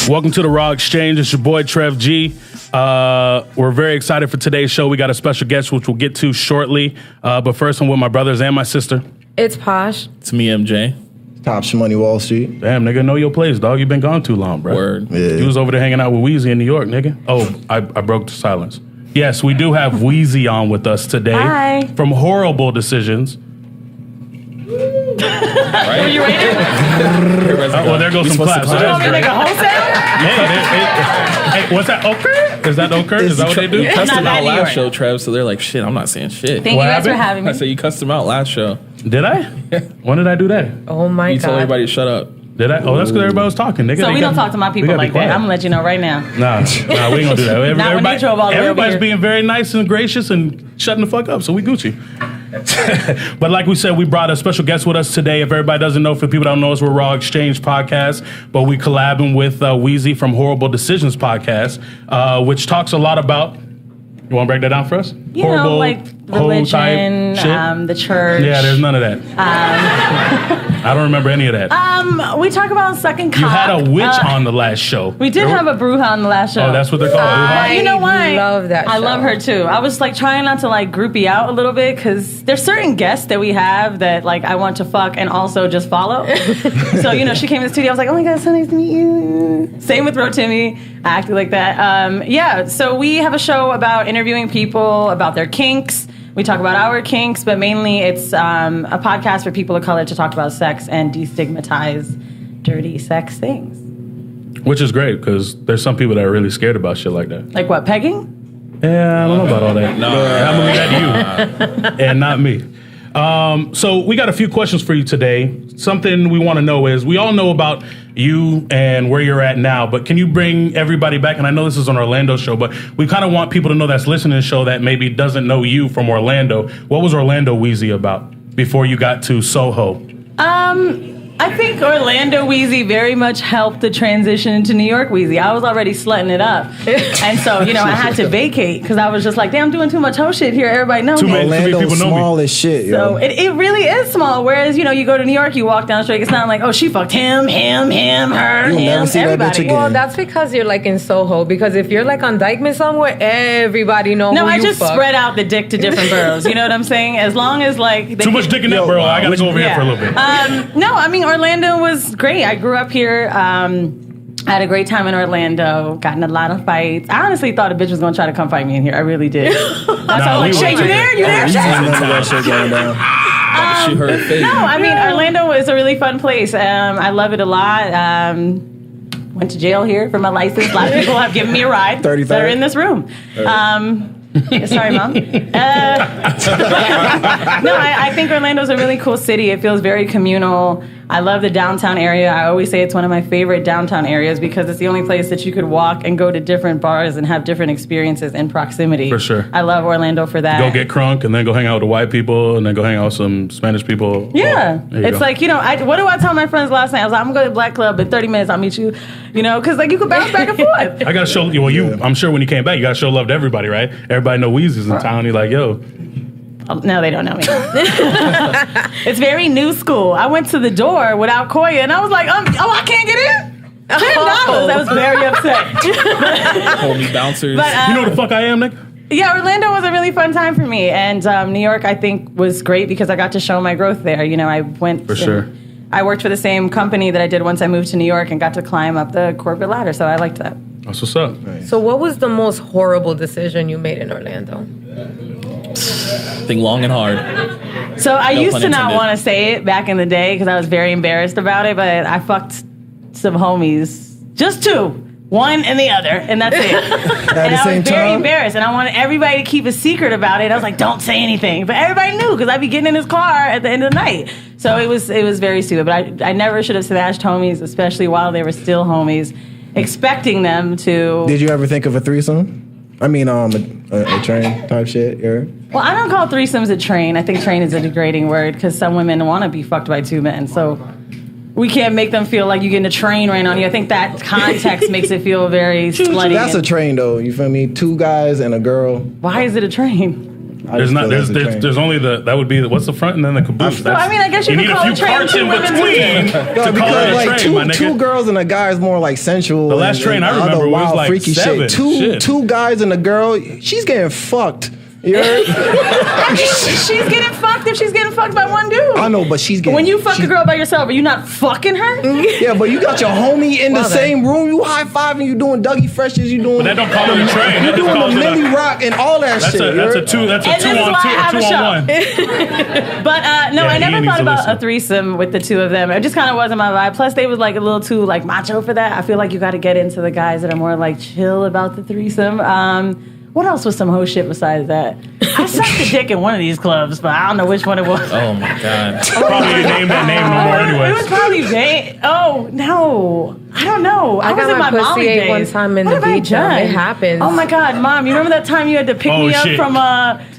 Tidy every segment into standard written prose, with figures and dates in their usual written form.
Welcome to the RawXchange. It's your boy Trev G. We're very excited for today's show. We got a special guest, which we'll get to shortly. But first, I'm with my brothers and my sister. It's Posh. It's me, MJ. Top Shmoney Wall Street. Damn, nigga, know your place, dog. You been gone too long, bro. Word. Yeah. You was over there hanging out with Weezy in New York, nigga. Oh, I broke the silence. Yes, we do have Weezy on with us today. Hi. From Horrible Decisions. Right? Were you ready? Well, there goes some claps. So You want me to make a whole sound? Hey, what's that? Ochre? Is that ochre? Is that what they do? You cussed Not them out that last York. show, Trev, so they're like, shit, I'm not saying shit. Thank What you guys for happened? having me. I said you cussed them out last show. Did I? When did I do that? Oh my You God. told everybody to shut up. Did I? Oh, that's because everybody was talking, nigga. So They we don't got- talk to my we people gotta be like that. quiet. I'm gonna let you know right now. Nah, we ain't gonna do that. Not when you drove all the way over everybody's here. being very nice and gracious and shutting the fuck up, so we Gucci. But like we said, we brought a special guest with us today. If everybody doesn't know, for people that don't know us, we're RawXchange podcast, but we collabing with Weezy from Horrible Decisions podcast, which talks a lot about. You want to break that down for us? You know, like hoe type religion, shit? the church. Yeah, there's none of that. I don't remember any of that. We talk about sucking cock. You had a witch on the last show. We did have a bruja on the last show. Oh, that's what they're called. But you know why? I love that I show. love her too. I was like trying not to like groupie out a little bit because there's certain guests that we have that like I want to fuck and also just follow. So you know, she came to the studio. I was like, oh my god, so nice to meet you. Same with Rotimi. I acted like that. Yeah. So we have a show about interviewing people about their kinks. We talk about our kinks, but mainly it's a podcast for people of color to talk about sex and destigmatize dirty sex things. Which is great because there's some people that are really scared about shit like that. Like what, pegging? Yeah, I don't know about all that. No. I'm gonna leave that to you and not me. So we got a few questions for you today. Something we want to know is, we all know about you and where you're at now, but can you bring everybody back? And I know this is an Orlando show, but we kind of want people to know that's listening to the show that maybe doesn't know you from Orlando. What was Orlando Weezy about before you got to Soho? I think Orlando Weezy very much helped the transition into New York Weezy. I was already slutting it up. And so, you know, I had to vacate because I was just like, damn, I'm doing too much hoe shit here. Everybody knows Too me. many Orlando's people know me. small as shit, So yo. it really is small. Whereas, you know, you go to New York, you walk down the street, it's not like, oh, she fucked him, her, You'll never him, see that bitch everybody. again. Well, that's because you're like in Soho. Because if you're like on Dykeman somewhere, everybody knows No, who I you just fuck. spread out the dick to different boroughs. You know what I'm saying? As long as like they Too much dick in that, bro. I gotta go over here for a little bit. No, I mean Orlando was great. I grew up here. I had a great time in Orlando. Got in a lot of fights. I honestly thought a bitch was gonna try to come fight me in here. I really did. That's why I was like, we Shay, were- you there? You there, I Shay? remember that shit going down. She heard face. No, I mean Orlando is a really fun place. I love it a lot. Went to jail here for my license. A lot of people have given me a ride 33rd. that are in this room. Sorry, Mom. No, I think Orlando's a really cool city. It feels very communal. I love the downtown area. I always say it's one of my favorite downtown areas because it's the only place that you could walk and go to different bars and have different experiences in proximity. For sure. I love Orlando for that. Go get crunk and then go hang out with the white people and then go hang out with some Spanish people. Yeah. Oh, there you It's go. like, you know, what do I tell my friends last night? I was like, I'm going to go to the Black Club in 30 minutes. I'll meet you, you know, because like you could bounce back and forth. I gotta show you. Well, I'm sure when you came back, you gotta show love to everybody, right? Everybody know Weezy's in town. You're like, yo, No, they don't know me. It's very new school. I went to the door without Koya, and I was like, I can't get in? $10. I was very upset. Hold me bouncers. But, you know who the fuck I am, nigga? yeah, Orlando was a really fun time for me. And New York, I think, was great because I got to show my growth there. You know, I went... For sure. I worked for the same company that I did once I moved to New York and got to climb up the corporate ladder, so I liked that. That's what's up. So what was the most horrible decision you made in Orlando? Think long and hard. So I No used pun to not intended. want to say it back in the day because I was very embarrassed about it, but I fucked some homies. Just two. One and the other, and that's it. And I was very embarrassed, and I wanted everybody to keep a secret about it. I was like, don't say anything. But everybody knew because I'd be getting in his car at the end of the night. So it was very stupid. But I never should have smashed homies, especially while they were still homies, expecting them to... Did you ever think of a threesome? I mean, a train type shit. Yeah. Well, I don't call threesomes a train. I think train is a degrading word because some women want to be fucked by two men. So we can't make them feel like you're getting a train ran on you. I think that context makes it feel very slutty. That's a train, though. You feel me? Two guys and a girl. Why is it a train? There's not. There's only that would be what's the front and then the caboose. So, I mean, I guess you could need call a it few train parts two in women between together. to call it a train, my nigga. Two girls and a guy is more like sensual. The last train I remember other was wild, like freaky 7. shit. Two guys and a girl. She's getting fucked. You heard? She's getting fucked if she's getting fucked by one dude. I know, but she's getting. When you fuck a girl by yourself, are you not fucking her? Yeah, but you got your homie in the same room. You high fiving. You doing Dougie Freshes. You doing. But that don't call it a train. You That just doing calls the it a- Millie Rock and all that That's shit. a two. That's a And two this is on why I two. have A a 2 show. on 1. But no, Yeah, I Ian never needs thought to about listen. a threesome with the two of them. It just kind of wasn't my vibe. Plus, they was like a little too like macho for that. I feel like you got to get into the guys that are more like chill about the threesome. What else was some hoe shit besides that? I sucked a dick in one of these clubs, but I don't know which one it was. Oh my god. Probably didn't name that name no more It was anyways. probably Van. Oh no, I don't know. I was got in my my pussy Molly ate days. one time in What the have I beach room. done? It happens. Oh my god, Mom! You remember that time you had to pick Oh, me up shit. from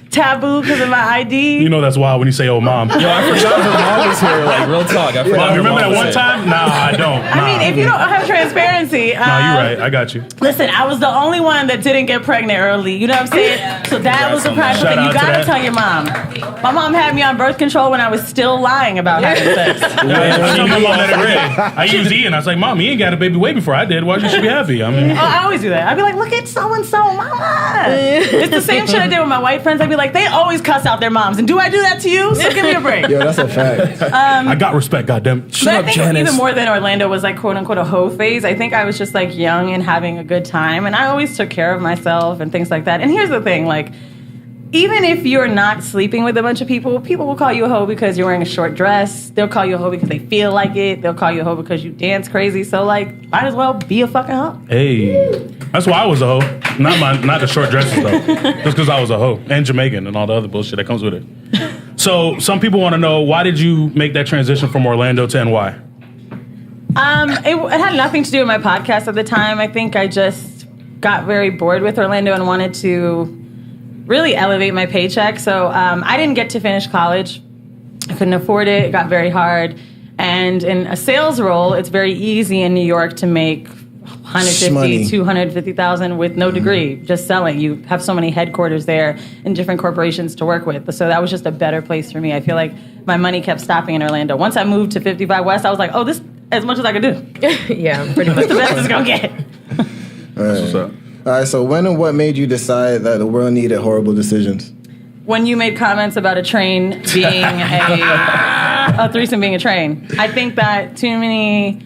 Taboo because of my ID? You know that's wild when you say, "Oh, mom." Yo, I forgot her mom was here. Like real talk. I forgot. Mom, her remember mom that was one here. time? Nah, I don't. I mean, if you don't have transparency, Nah, you're right. I got you. Listen, I was the only one that didn't get pregnant early. You know what I'm saying? So that was the prideful Shout thing. You out to gotta that. tell your mom. My mom had me on birth control when I was still lying about having sex. I told my mom that it read. I used Ian. I was like, "Mom, he ain't got a baby way before I did. Why should she be happy?" I mean, Oh, I always do that. I'd be like, look at so and so, mama. It's the same shit I did with my white friends. I'd be like, they always cuss out their moms. And do I do that to you? So give me a break. Yo, that's a fact. I got respect. Goddamn. But I think even more than Orlando was like quote unquote a hoe phase. I think I was just like young and having a good time, and I always took care of myself and things like that. And here's the thing, like, even if you're not sleeping with a bunch of people, people will call you a hoe because you're wearing a short dress. They'll call you a hoe because they feel like it. They'll call you a hoe because you dance crazy. So like, might as well be a fucking hoe. Hey, that's why I was a hoe. Not the short dresses though. Just because I was a hoe and Jamaican and all the other bullshit that comes with it. So some people want to know, why did you make that transition from Orlando to NY? It had nothing to do with my podcast at the time. I think I just got very bored with Orlando and wanted to really elevate my paycheck. So I didn't get to finish college. I couldn't afford it. It got very hard. And in a sales role, it's very easy in New York to make $150,000, $250,000 with no degree, just selling. You have so many headquarters there and different corporations to work with. So that was just a better place for me. I feel like my money kept stopping in Orlando. Once I moved to 55 West, I was like, oh, this as much as I could do. Yeah, pretty much. The best it's gonna get. That's what's up. All right, so when and what made you decide that the world needed horrible decisions? When you made comments about a train being a threesome being a train, I think that too many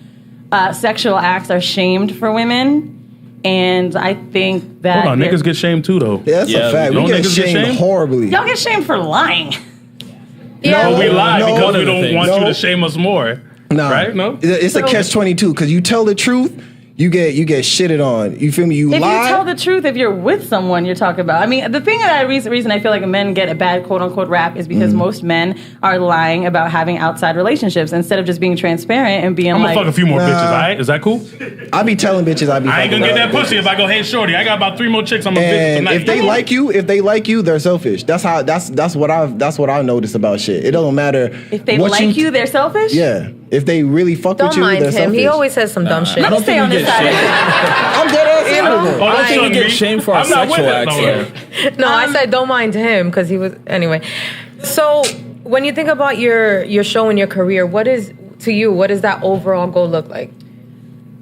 sexual acts are shamed for women, and I think that Hold on, niggas get shamed too though. Yeah, that's Yeah, a fact. don't We get niggas get shamed shamed? horribly. y'all get shamed for lying. Yeah, No, we lie No. because One we of the don't things. want you No. to shame us more. Nah. Right? No? It's a So- catch-22 because you tell the truth, you get shitted on. You feel me? You If lie. you tell the truth, if you're with someone you're talking about. I mean, the thing that reason I feel like men get a bad quote unquote rap is because most men are lying about having outside relationships instead of just being transparent and being I'm like, gonna fuck a few more Nah. bitches, all right? Is that cool? I be telling bitches I be. I ain't gonna fucking get that up. pussy if I go, hey, shorty, I got about 3 more chicks I'm a bitch And tonight. if they like you, they're selfish. That's what I've noticed about shit. It don't matter if they what like you, they're selfish? Yeah, if they really fuck don't with you, mind they're him. selfish. He always says some dumb shit. Let me stay on this side. I'm dead ass You know? serious. Oh, I don't don't think shun we get me. shamed for our I'm not with sexual it. acts. No, though. No, I said don't mind him because he was anyway. So when you think about your show and your career, what does that overall goal look like?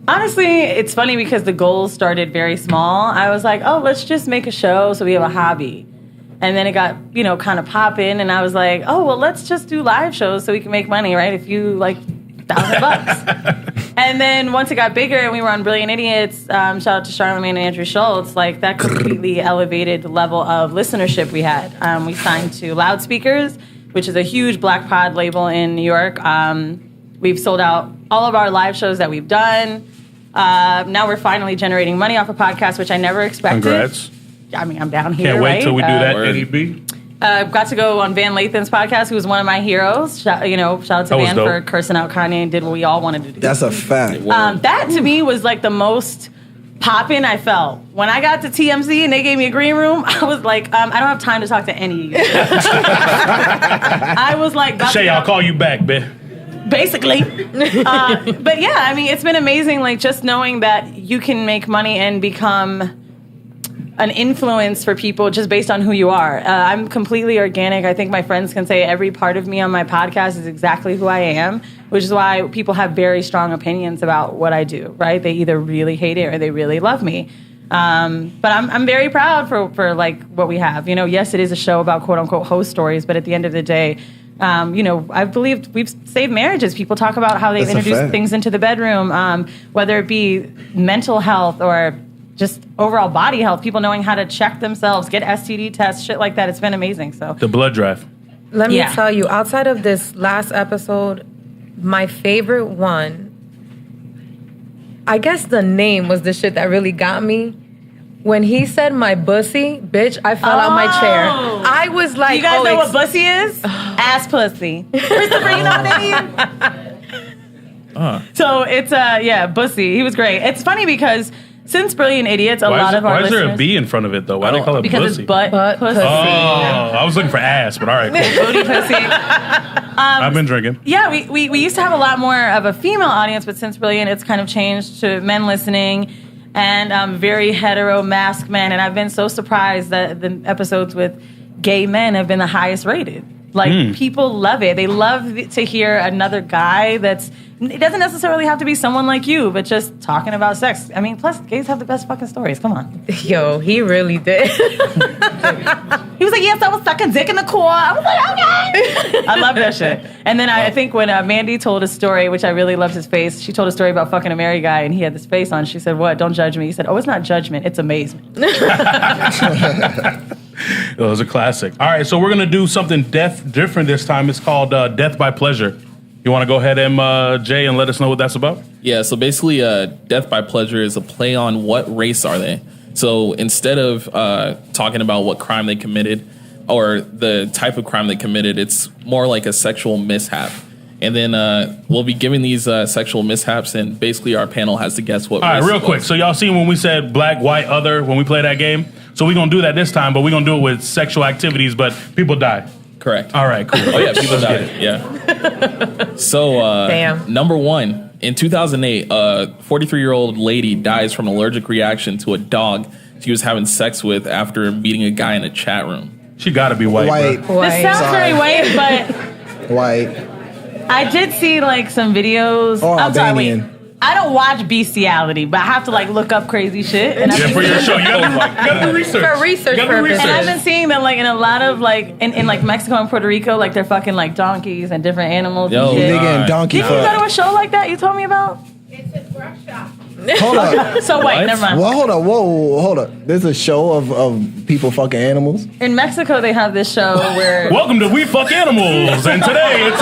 Honestly, it's funny because the goals started very small. I was like, oh, let's just make a show so we have a hobby. And then it got, kind of popping, and I was like, oh, well, let's just do live shows so we can make money, right? If you like $1,000. And then once it got bigger and we were on Brilliant Idiots, shout out to Charlamagne and Andrew Schultz, like that completely elevated the level of listenership we had. We signed to Loudspeakers, which is a huge Black Pod label in New York. We've sold out all of our live shows that we've done. Now we're finally generating money off a podcast, which I never expected. Congrats. I mean, I'm down here, Can't wait right? till we do that, Word. NEB. Got to go on Van Lathan's podcast, who was one of my heroes. Shout out to That was Van dope. for cursing out Kanye and did what we all wanted to do. That's a fact. That to me was like the most popping I felt. When I got to TMZ and they gave me a green room, I was like, I don't have time to talk to any of you. I was like, Shay, I'll call you back, bitch. basically. But yeah, I mean, it's been amazing, like, just knowing that you can make money and become an influence for people just based on who you are. I'm completely organic. I think my friends can say every part of me on my podcast is exactly who I am, which is why people have very strong opinions about what I do, right? They either really hate it or they really love me. But I'm very proud for like what we have. You know, yes, it is a show about quote unquote host stories, but at the end of the day, you know, I believe we've saved marriages. People talk about how they've That's a introduced fact. things into the bedroom, whether it be mental health or just overall body health, people knowing how to check themselves, get STD tests, shit like that. It's been amazing. So The blood drive. Let me Yeah. tell you, outside of this last episode, my favorite one, I guess the name was the shit that really got me. When he said my bussy, bitch, I fell out my chair. I was like, you guys know what bussy is? Ass pussy. Christopher, you know what that means? So it's bussy. He was great. It's funny because since Brilliant Idiots, a lot of our why is there a listeners, B in front of it though? Why do they call it because pussy? it's butt pussy. Oh, I was looking for ass, but all right, cool. Booty pussy. I've been drinking. Yeah, we used to have a lot more of a female audience, but since Brilliant, it's kind of changed to men listening and very hetero masked men. And I've been so surprised that the episodes with gay men have been the highest rated. Like, people love it. They love to hear another guy that's, it doesn't necessarily have to be someone like you, but just talking about sex. I mean, plus, gays have the best fucking stories. Come on. Yo, he really did. He was like, yes, I was sucking dick in the core. I was like, okay. I love that shit. And then I think when Mandy told a story, which I really loved his face, she told a story about fucking a married guy, and he had this face on. She said, what? Don't judge me. He said, oh, it's not judgment. It's amazement. It was a classic. All right, so we're gonna do something different this time. It's called Death by Pleasure. You want to go ahead and Jay and let us know what that's about? Yeah, so basically, death by pleasure is a play on what race are they. So instead of talking about what crime they committed or the type of crime they committed, it's more like a sexual mishap. And then we'll be giving these sexual mishaps, and basically our panel has to guess what. All right, race real it quick. was. So y'all seen when we said black, white, other when we play that game? So we're gonna do that this time, but we're gonna do it with sexual activities, but people die. Correct. All right, cool. Oh yeah, people died. Yeah. So Damn. number one, in 2008, a 43-year-old lady dies from an allergic reaction to a dog she was having sex with after meeting a guy in a chat room. She gotta be white. White. Bro. This sounds Sorry. very white, but White. I did see like some videos. Or I'm sorry, Albanian. wait. I don't watch bestiality, but I have to like look up crazy shit. And Yeah, for your show. You gotta do research. For research You gotta do purposes. And I've research. been seeing that like in a lot of like in like Mexico and Puerto Rico, like they're fucking like donkeys and different animals Yo, and shit. nigga. Nigga and donkey Didn't you go to fuck. a show like that you told me about? Hold up. So wait, What? never mind. Well, hold up. Whoa, hold up. There's a show of people fucking animals. In Mexico, they have this show where Welcome to We Fuck Animals, and today it's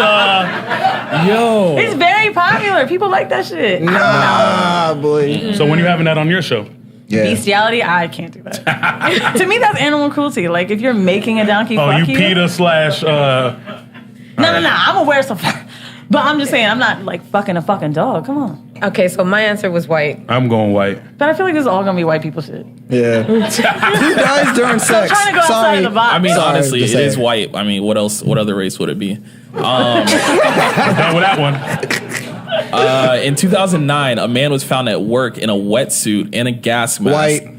Yo. it's very popular. People like that shit. Nah, boy. So when you having that on your show? Yeah. Bestiality, I can't do that. To me, that's animal cruelty. Like if you're making a donkey Oh, fuck you you. PETA slash. No. I'm gonna wear some. But I'm just saying, I'm not like fucking a fucking dog. Come on. Okay, so my answer was white. I'm going white. But I feel like this is all gonna be white people shit. Yeah. Who dies during sex? trying to go outside of the box. I mean, Sorry honestly, to it say. is white. I mean, what else? What other race would it be? Done with that one. In 2009, a man was found at work in a wetsuit and a gas mask. White.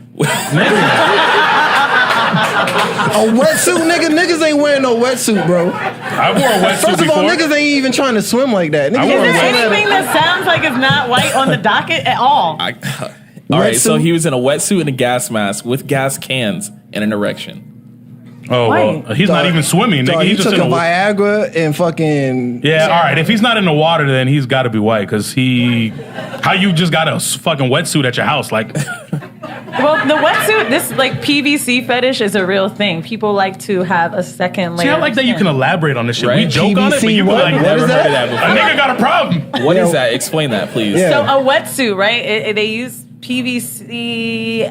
A wetsuit, nigga. Niggas ain't wearing no wetsuit, bro. I wore a wetsuit First of all, before. niggas ain't even trying to swim like that. Niggas I wore Is a there swim at anything that sounds like it's not white on the docket at all? All right, so Wetsuit? he was in a wetsuit and a gas mask with gas cans and an erection. Oh, well, White. he's not even swimming, nigga. Dog, He's he just took in a the Viagra and fucking. Yeah, all right. If he's not in the water, then he's got to be white. Because how you just got a fucking wetsuit at your house? Like, Well, the wetsuit, this like PVC fetish is a real thing. People like to have a second layer. see, I like of that you skin. can elaborate on this shit. We Right? joke on it, but PVC you be what? like, What Never is heard of that? that a before. nigga got a problem. What is Yeah. that? Explain that, please. Yeah. So a wetsuit, right? They use PVC.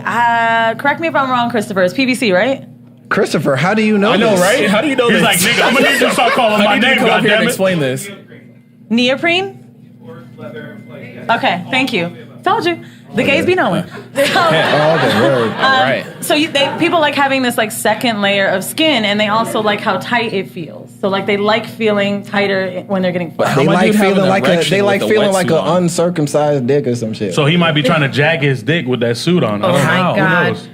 Correct me if I'm wrong, Christopher. It's PVC, right? Christopher, how do you know I know, this? right? How do you know He's this? like, nigga, I'm gonna need you to start calling How my did you name, come up here and goddammit. explain this? Neoprene. Okay, thank you. Told you. The gays be knowing. Oh, okay, word. All right. So people like having this like second layer of skin, and they also like how tight it feels. So like they like feeling tighter when they're getting fucked. How They my like dude have feeling an like erection they like with a feeling like wetsuit an on? uncircumcised dick or some shit. So he might be trying to jag his dick with that suit on. I Oh don't my know. Who God. knows?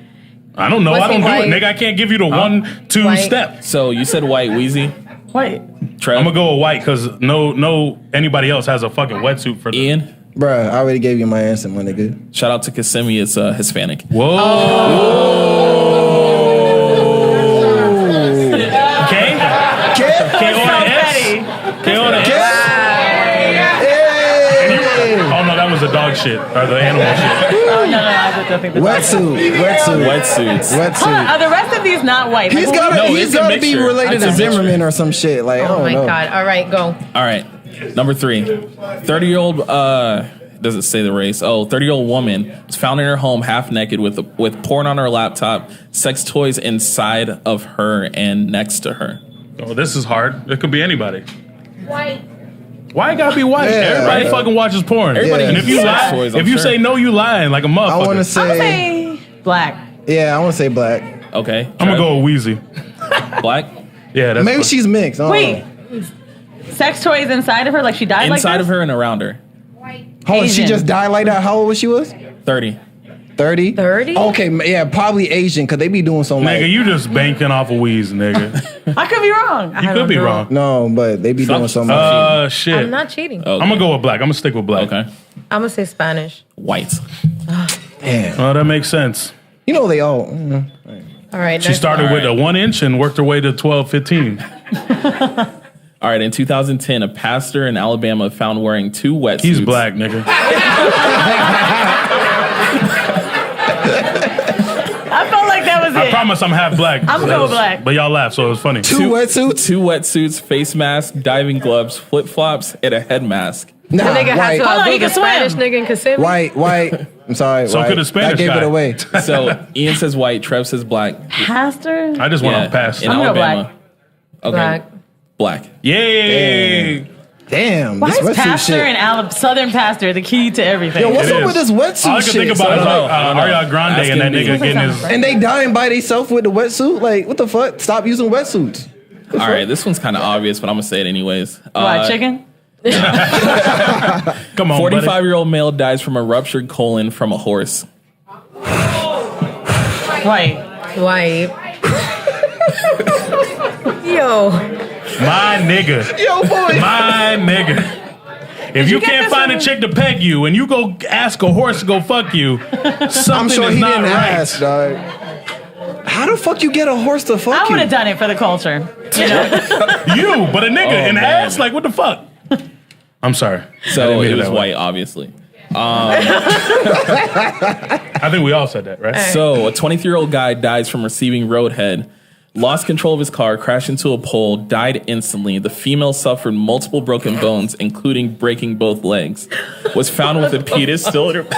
I don't know. Was I don't he do white? it, nigga. I can't give you the 1-2 White. step. So you said white, Wheezy. Wait, Trev. I'm gonna go with white because no anybody else has a fucking wetsuit for the. Ian. Bruh, I already gave you my answer, my nigga. Shout out to Kissimmee. It's Hispanic. Whoa. Okay. Okay. On the S. Okay. On the S. Oh no, that was the dog shit or the animal shit. oh no, I think that's Wetsuits. the rest of these not white. He's Like, gotta, No, he's it's a gotta be mixture. related It's to a mixture. Zimmerman or some shit. Like, I Oh don't my know. God. All right, go. All right. Number 3. 30-year-old, doesn't say the race. 30-year-old woman was found in her home half naked with porn on her laptop, sex toys inside of her and next to her. Oh, this is hard. It could be anybody. White. Why it gotta be white? Yeah, Everybody yeah. fucking watches porn. Everybody And if you uses lie, toys, if I'm you sure. say no, you lying like a motherfucker. I want to I'm gonna say, say black. yeah, I want to say black. Okay. I'm gonna go with Wheezy. Black. Yeah, that's Maybe fine. she's mixed. I don't Wait, know. sex toys inside of her? Like she died like Inside this? of her and around her. Hold on, she Asian. just died like that. How old was she? Was 30. 30? 30? Okay, yeah, probably Asian because they be doing some like. Nigga, you just banking off of Wheeze, nigga. I could be wrong. You could be wrong. No, but they be doing some. Like, Shit. I'm not cheating. Okay. I'm gonna go with black. I'm gonna stick with black. Okay. I'm gonna say Spanish. White. damn. Oh, that makes sense. You know they all. All right. She next started one. with a 1 inch and worked her way to 12, 15. All right. In 2010, a pastor in Alabama found wearing 2 wetsuits. He's black, nigga. I felt like that was I it. promise I'm half black. I'm gonna go with black. But y'all laugh, so it was funny. Two wetsuits? 2 wetsuits, face mask, diving gloves, flip flops, and a head mask. Nah, The nigga had white, to Hold on, he outdo the can swim. Spanish nigga in Kissimmee. white. I'm sorry. So white. could a Spanish I gave guy. it away. So Ian says white, Trev says black. Pastor? I just want to pass. in I'm gonna go Alabama. Okay. Black. Black. Yay! Damn. Why this is wetsuit pastor shit. and Southern pastor the key to everything? Yo, what's It up is. with this wetsuit All I can shit? think about is son? Ariana Grande Ask and that him, nigga dude. getting his. And they dying by themselves with the wetsuit? Like, what the fuck? Stop using wetsuits. All right, this one's kind of obvious, but I'm gonna say it anyways. What, chicken? Come on, 45-year-old male dies from a ruptured colon from a horse. White. White. Yo. My nigga. Yo, boy. My nigga. If you get can't this find a one? chick to peg you and you go ask a horse to go fuck you, something I'm sure is he not didn't right. ask, dog. How the fuck you get a horse to fuck I you? would have done it for the culture. You know? You, but a nigga Oh, in man. ass, like what the fuck? I'm sorry. I So didn't mean it was that way. white, obviously. I think we all said that, right? So a 23-year-old guy dies from receiving roadhead, lost control of his car, crashed into a pole, died instantly. The female suffered multiple broken bones, including breaking both legs. Was found with a penis still in her. What?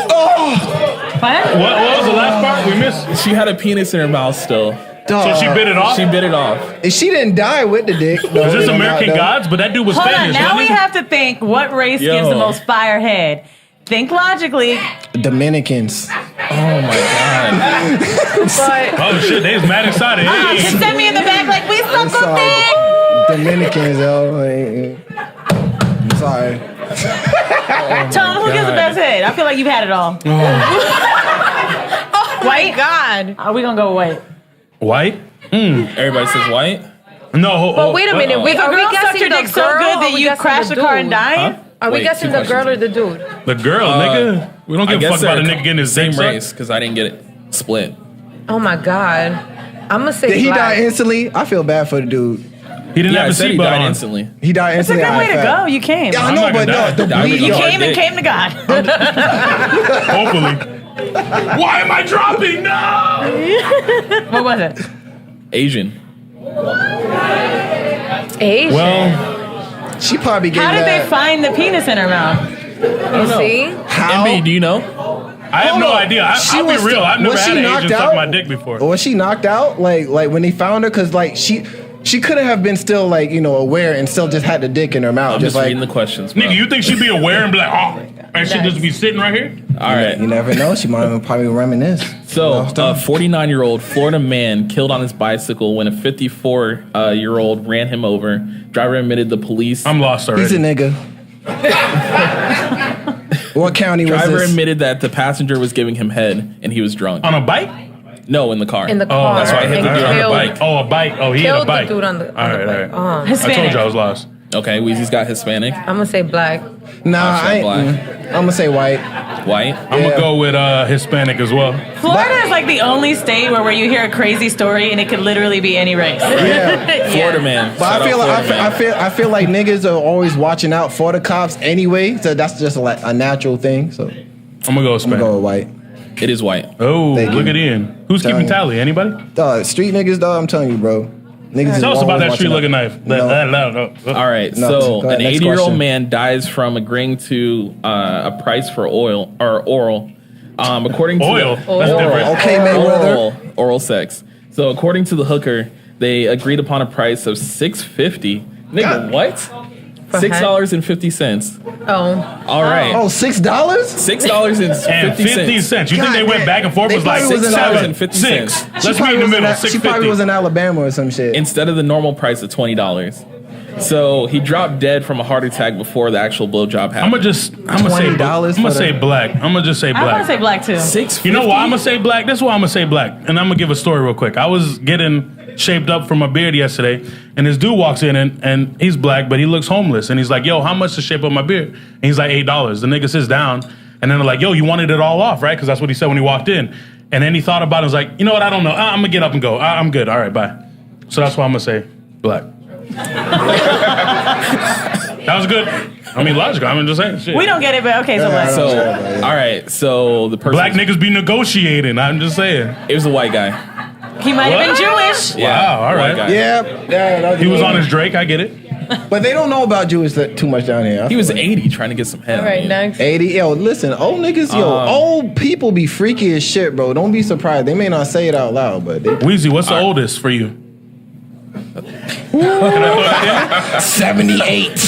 What was the last part we missed? She had a penis in her mouth still. So she bit it off? She bit it off. And she didn't die with the dick. Is this American God? Gods? But that dude was Hold on, Spanish. now wasn't we he? have to think what race Yo. gives the most fire head. Think logically. Dominicans. Oh my god. But Oh shit, they was mad excited. Hey. Just send me in the back like we suck Sorry. on thing. Dominicans, yo. I'm sorry. Tom, who gives the God. best head? I feel like you've had it all. White? God. Are we gonna go white? White? Everybody says white. No. But wait a minute. If a Are we girl sucked guessing your the dick so girl good or that we you guessing crashed the car and dude? died? Huh? Are we Wait, guessing two the girl or questions. the dude? The girl, nigga. We don't I give a guess fuck about a they're nigga getting his same dick sucked. race because I didn't get it split. Oh my God. I'm gonna say Did he black. die instantly? I feel bad for the dude. He didn't Yeah, I have a said he seatbelt died on. instantly. He died It's a instantly. good way to Alright, go. You came. Yeah, I I'm know, not but gonna no, die. the Die with bleed. a You hard came and dick. came to God. Hopefully. Why am I dropping? No. What was it? Asian. Asian. Well, She probably get How did they mad. find the penis in her mouth? you see? How? MB, do you know? I have Hold no on. idea. She I'll be was- real. I've never was she had an knocked Asian suck out? my dick before. Was she knocked out? Like when they found her? Cause like she she couldn't have been still like, aware and still just had the dick in her mouth. I'm just reading the questions, bro. Nigga, you think she'd be aware and be like, oh, and she'd just be sitting right here? All right. You never know. She might have probably reminisce. So, a 49-year-old Florida man killed on his bicycle when a 54-year-old ran him over. Driver admitted the police. I'm lost already. He's a nigga. What county was Driver this? admitted that the passenger was giving him head and he was drunk. On a bike? No, in the car. In the Oh, car. that's why I hit the and dude on the killed- bike. Oh, a bike. Oh, he hit a Killed bike. the dude on the, all right, bike. all right. I Hispanic. told you I was lost. Okay, Weezy's got Hispanic. I'm gonna say black. Nah, I'll say I ain't. black. I'm gonna say white. White. I'm Yeah. gonna go with Hispanic as well. Florida is like the only state where you hear a crazy story and it could literally be any race. Yeah. Florida man. But Shout I feel out like Florida man. I feel like niggas are always watching out for the cops anyway. So that's just like a natural thing. So I'm I'm gonna go Hispanic. gonna go with white. It is white. Oh, Thank look you. at Ian. Who's Telling keeping you. tally? Anybody? Street niggas, dog. I'm telling you, bro. Niggas. Tell us is about always that street watching looking out. knife. All right. No, So, go ahead, an next 80-year-old question. man dies from agreeing to a price for oral. According to Oil. That's Oil. different. Okay, Mayweather. oral sex. So, according to the hooker, they agreed upon a price of $6.50. Nigga, God. what? For $6.50. Oh. All right. Oh, $6? $6.50. And 50 cents. You think God they went damn. back and forth? They Was like probably was in 7, Alabama. 6. She Let's meet in the middle. She probably was $6.50. in Alabama or some shit. Instead of the normal price of $20. So he dropped dead from a heart attack before the actual blowjob happened. I'm gonna say $20 I'm gonna for say the- black. I'm gonna just say I want black. to say black too. $6.50. You know why I'm gonna say black? This is why I'm gonna say black. And I'm gonna give a story real quick. I was getting shaped up for my beard yesterday, and this dude walks in and he's black, but he looks homeless. And he's like, "Yo, how much to shape up my beard?" And he's like, $8. The nigga sits down, and then they're like, "Yo, you wanted it all off, right?" Because that's what he said when he walked in. And then he thought about it. And was like, "You know what? I don't know. I'm gonna get up and go. I'm good. All right, bye." So that's why I'm gonna say black. That was good. I mean, logical. I'm just saying shit. We don't get it, but okay, so black. So, all right. So the person. Black niggas be negotiating. I'm just saying. It was a white guy. He might have been What? Jewish. Wow, all white right. guy. Yeah. He was on his Drake. I get it. But they don't know about Jewish too much down here. He was 80 trying to get some head. All right, on you. next. 80. Yo, listen, old niggas, old people be freaky as shit, bro. Don't be surprised. They may not say it out loud, but they Weezy, what's the oldest for you? Can I 78. Wait,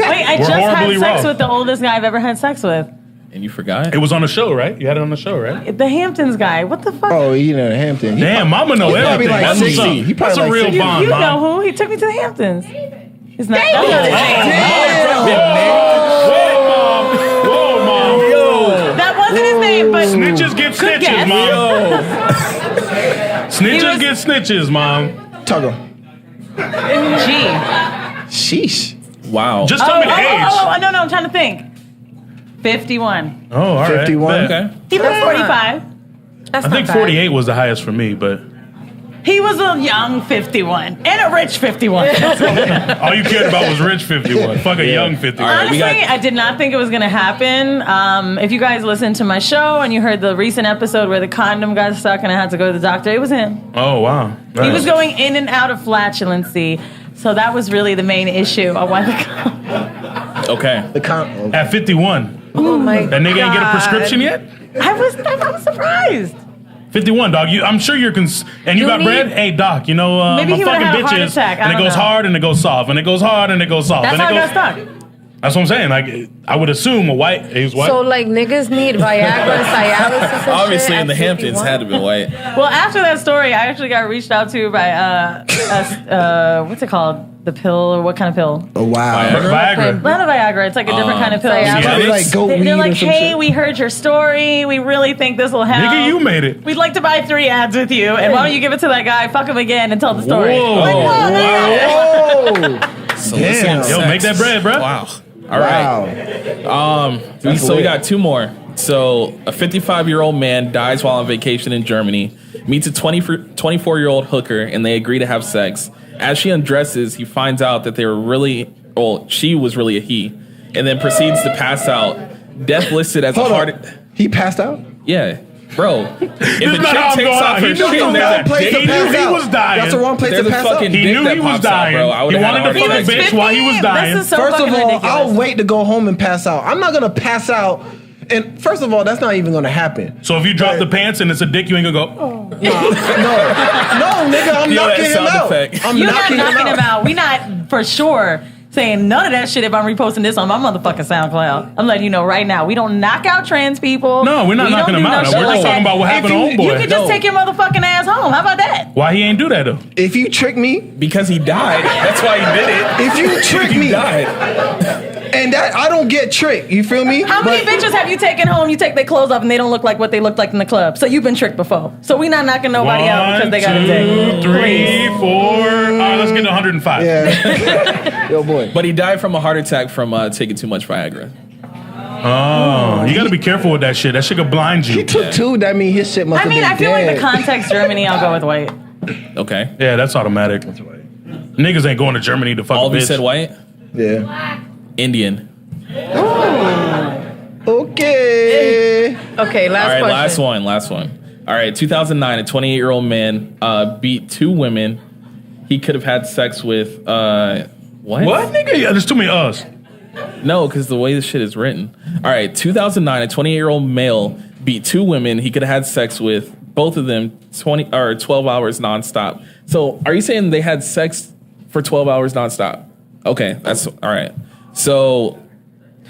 I We're just horribly had sex wrong. with the oldest guy I've ever had sex with. And you forgot? It was on the show, right? You had it on the show, right? The Hamptons guy. What the fuck? Oh, he in Hampton. He Damn, mama know probably everything. like That's what's 60. up. He probably That's a like real 60. bond, you mom. know who? He took me to the Hamptons. It's not. Whoa, mom. That wasn't his name, but Snitches get Good stitches, guess. mom. Snitches was- get snitches, mom. Tuggle. G. Sheesh. Wow. Just tell me the age. No, I'm trying to think. 51. Oh, all right. 51. Bet. Okay. He was That's 45. That's I think not bad. 48 was the highest for me, but He was a young 51 and a rich 51. all you cared about was rich 51. Fuck a young 51. All right, Honestly, we got- I did not think it was going to happen. If you guys listened to my show and you heard the recent episode where the condom got stuck and I had to go to the doctor, it was him. Oh, wow. He Nice. was going in and out of flatulency. So that was really the main issue of why the Okay. The count. At 51. Oh my That nigga ain't get a prescription yet? I was surprised. 51, dog. I'm sure you're and you You got need- bread? Hey, doc, you know, Maybe my he would've fucking had a heart bitches, attack. I and it don't goes know. hard and it goes soft, and it goes hard and it goes soft. That's and how it I goes, got stuck. That's what I'm saying. Like, I would assume he's white. So like niggas need Viagra and dialysis and Obviously, shit in the at Hamptons, 51? had to be white. Well, after that story, I actually got reached out to by what's it called? The pill or what kind of pill? Oh, wow. Viagra. Not a Viagra. It's like a different kind of pill. Viagra. Probably like goat weed They're like, or some hey, shit. we heard your story. We really think this will help. Nigga, you made it. We'd like to buy 3 ads with you, and why don't you give it to that guy, fuck him again, and tell the story. Whoa. Like, whoa, Oh. Soliciting Damn. Yo, sex. make that bread, bro. Wow. All right. Wow. So we got 2 more. So a 55-year-old man dies while on vacation in Germany, meets a 24-year-old hooker, and they agree to have sex. As she undresses, he finds out that she was really a he, and then proceeds to pass out. Death listed as Hold a on. heart. He passed out? Yeah, bro. If a This chick is not how I'm takes going off out. her He knew shit, he was there's dying. a place He to knew pass he out. was dying. That's the wrong place There's to a pass out. fucking He dick knew that he was pops out, dying. bro. I He would've had a wanted heart to fuck a attack. bitch while he was dying. This is so First of fucking all, ridiculous. I'll wait to go home and pass out. I'm not gonna pass out And first of all, that's not even gonna happen. So if you drop the pants and it's a dick, you ain't gonna go, oh. No, nigga, I'm knocking him out. I'm You're not knocking knocking him out. We not for sure saying none of that shit if I'm reposting this on my motherfucking SoundCloud. I'm letting you know right now. We don't knock out trans people. No, we're not knocking them out. We're just talking about what happened to Homeboy. You could just take your motherfucking ass home. How about that? Why he ain't do that though? If you trick me, because he died. That's why he did it. if you trick He me, died. and that I don't get tricked, you feel me? How many bitches have you taken home? You take their clothes off and they don't look like what they looked like in the club. So you've been tricked before. So we not knocking nobody out because they got a dick. 1, 2, 3, 4. All right, let's get to 105. Yeah. Yo, boy. But he died from a heart attack from taking too much Viagra. Oh, you got to be careful with that shit. That shit could blind you. He took 2. That means his shit must have been I feel dead. like the context Germany, I'll go with white. Okay. Yeah, that's automatic. That's right. Niggas ain't going to Germany to fuck All a of you bitch. said white? Yeah. Indian. Okay. Okay, last All right, question. last one. All right, 2009, a 28-year-old man beat 2 women he could have had sex with. What? What, nigga? Yeah, there's too many us. No, because the way this shit is written. All right, 2009, a 28-year-old male beat 2 women he could have had sex with, both of them 12 hours nonstop. So, are you saying they had sex for 12 hours nonstop? Okay, that's all right. So,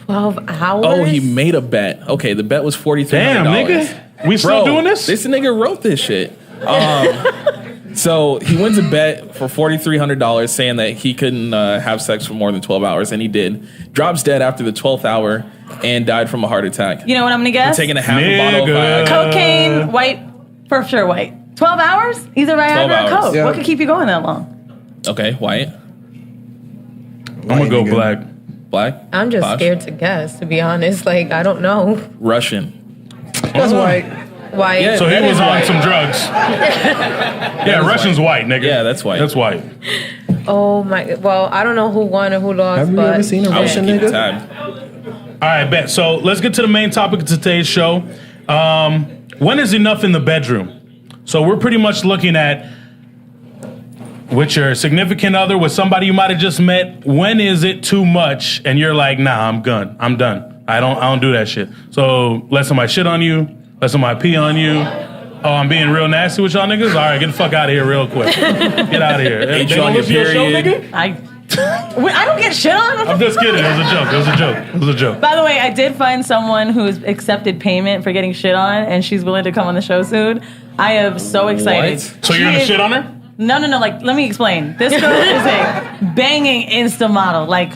12 hours? oh, he made a bet. Okay, the bet was $4,300. Damn, nigga. We still doing this? This nigga wrote this shit. So he wins a bet for $4,300 saying that he couldn't have sex for more than 12 hours, and he did. Drops dead after the 12th hour and died from a heart attack. You know what I'm gonna guess? For taking a half a bottle of Viagra. Cocaine, white, for sure white. 12 hours? Either Viagra 12 or hours. Coke. Yeah. What could keep you going that long? Okay, white. I'm going to go nigga. black. Black? I'm just Posh? scared to guess, to be honest. Like, I don't know. Russian. That's white. Why? Yeah. So he That was is on white. some drugs. Yeah, Russian's white, nigga. Yeah, that's white. That's white. Oh my. Well, I don't know who won or who lost. Have you but ever seen a I was Russian keeping nigga? tab. All right, bet. So let's get to the main topic of today's show. When is enough in the bedroom? So we're pretty much looking at with your significant other, with somebody you might have just met. When is it too much? And you're like, nah, I'm done. I don't do that shit. So let somebody shit on you. Let somebody pee on you. Oh, I'm being real nasty with y'all niggas? All right, get the fuck out of here real quick. Get out of here. They you don't on your listen to your show, period. nigga? I don't get shit on. I'm just kidding. It was a joke. It was a joke. It was a joke. By the way, I did find someone who's accepted payment for getting shit on, and she's willing to come on the show soon. I am so excited. What? So you're gonna shit on her? No. Like, let me explain. This girl is a banging Insta model, like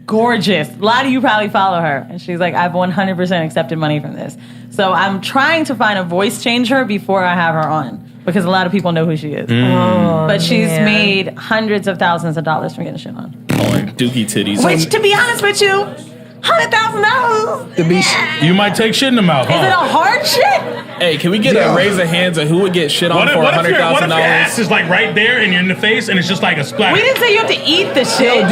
gorgeous. A lot of you probably follow her, and she's like, I've 100% accepted money from this. So I'm trying to find a voice changer before I have her on, because a lot of people know who she is. But she's made hundreds of thousands of dollars from getting shit on. Oh, like dookie titties. Which, to be honest with you, $100,000. To be You might take shit in the mouth, Is it a huh? hard shit? Hey, can we get Yeah. a raise of hands of who would get shit on What if, for what if your ass $100,000? is like right there and you're in the face and it's just like a splash? We didn't say you have to eat the shit.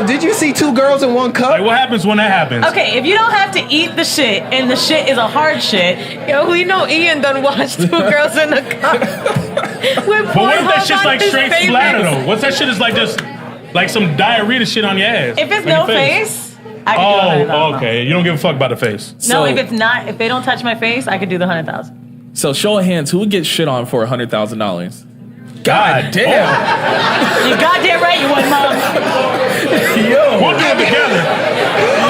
Did you see 2 girls in one cup? Like, what happens when that happens? Okay, if you don't have to eat the shit and the shit is a hard shit, Yo, we know Ian done watched 2 girls in a cup. But what if that shit's like straight splatter though? What's that shit is like just like some diarrhea shit on your ass? if it's on your no face, I can do the Oh, $100,000. okay. You don't give a fuck about the face. No, So- if it's not, if they don't touch my face, I could do the $100,000. So show of hands, who would get shit on for $100,000? God damn. You goddamn right, you wouldn't, mom. We'll do it together.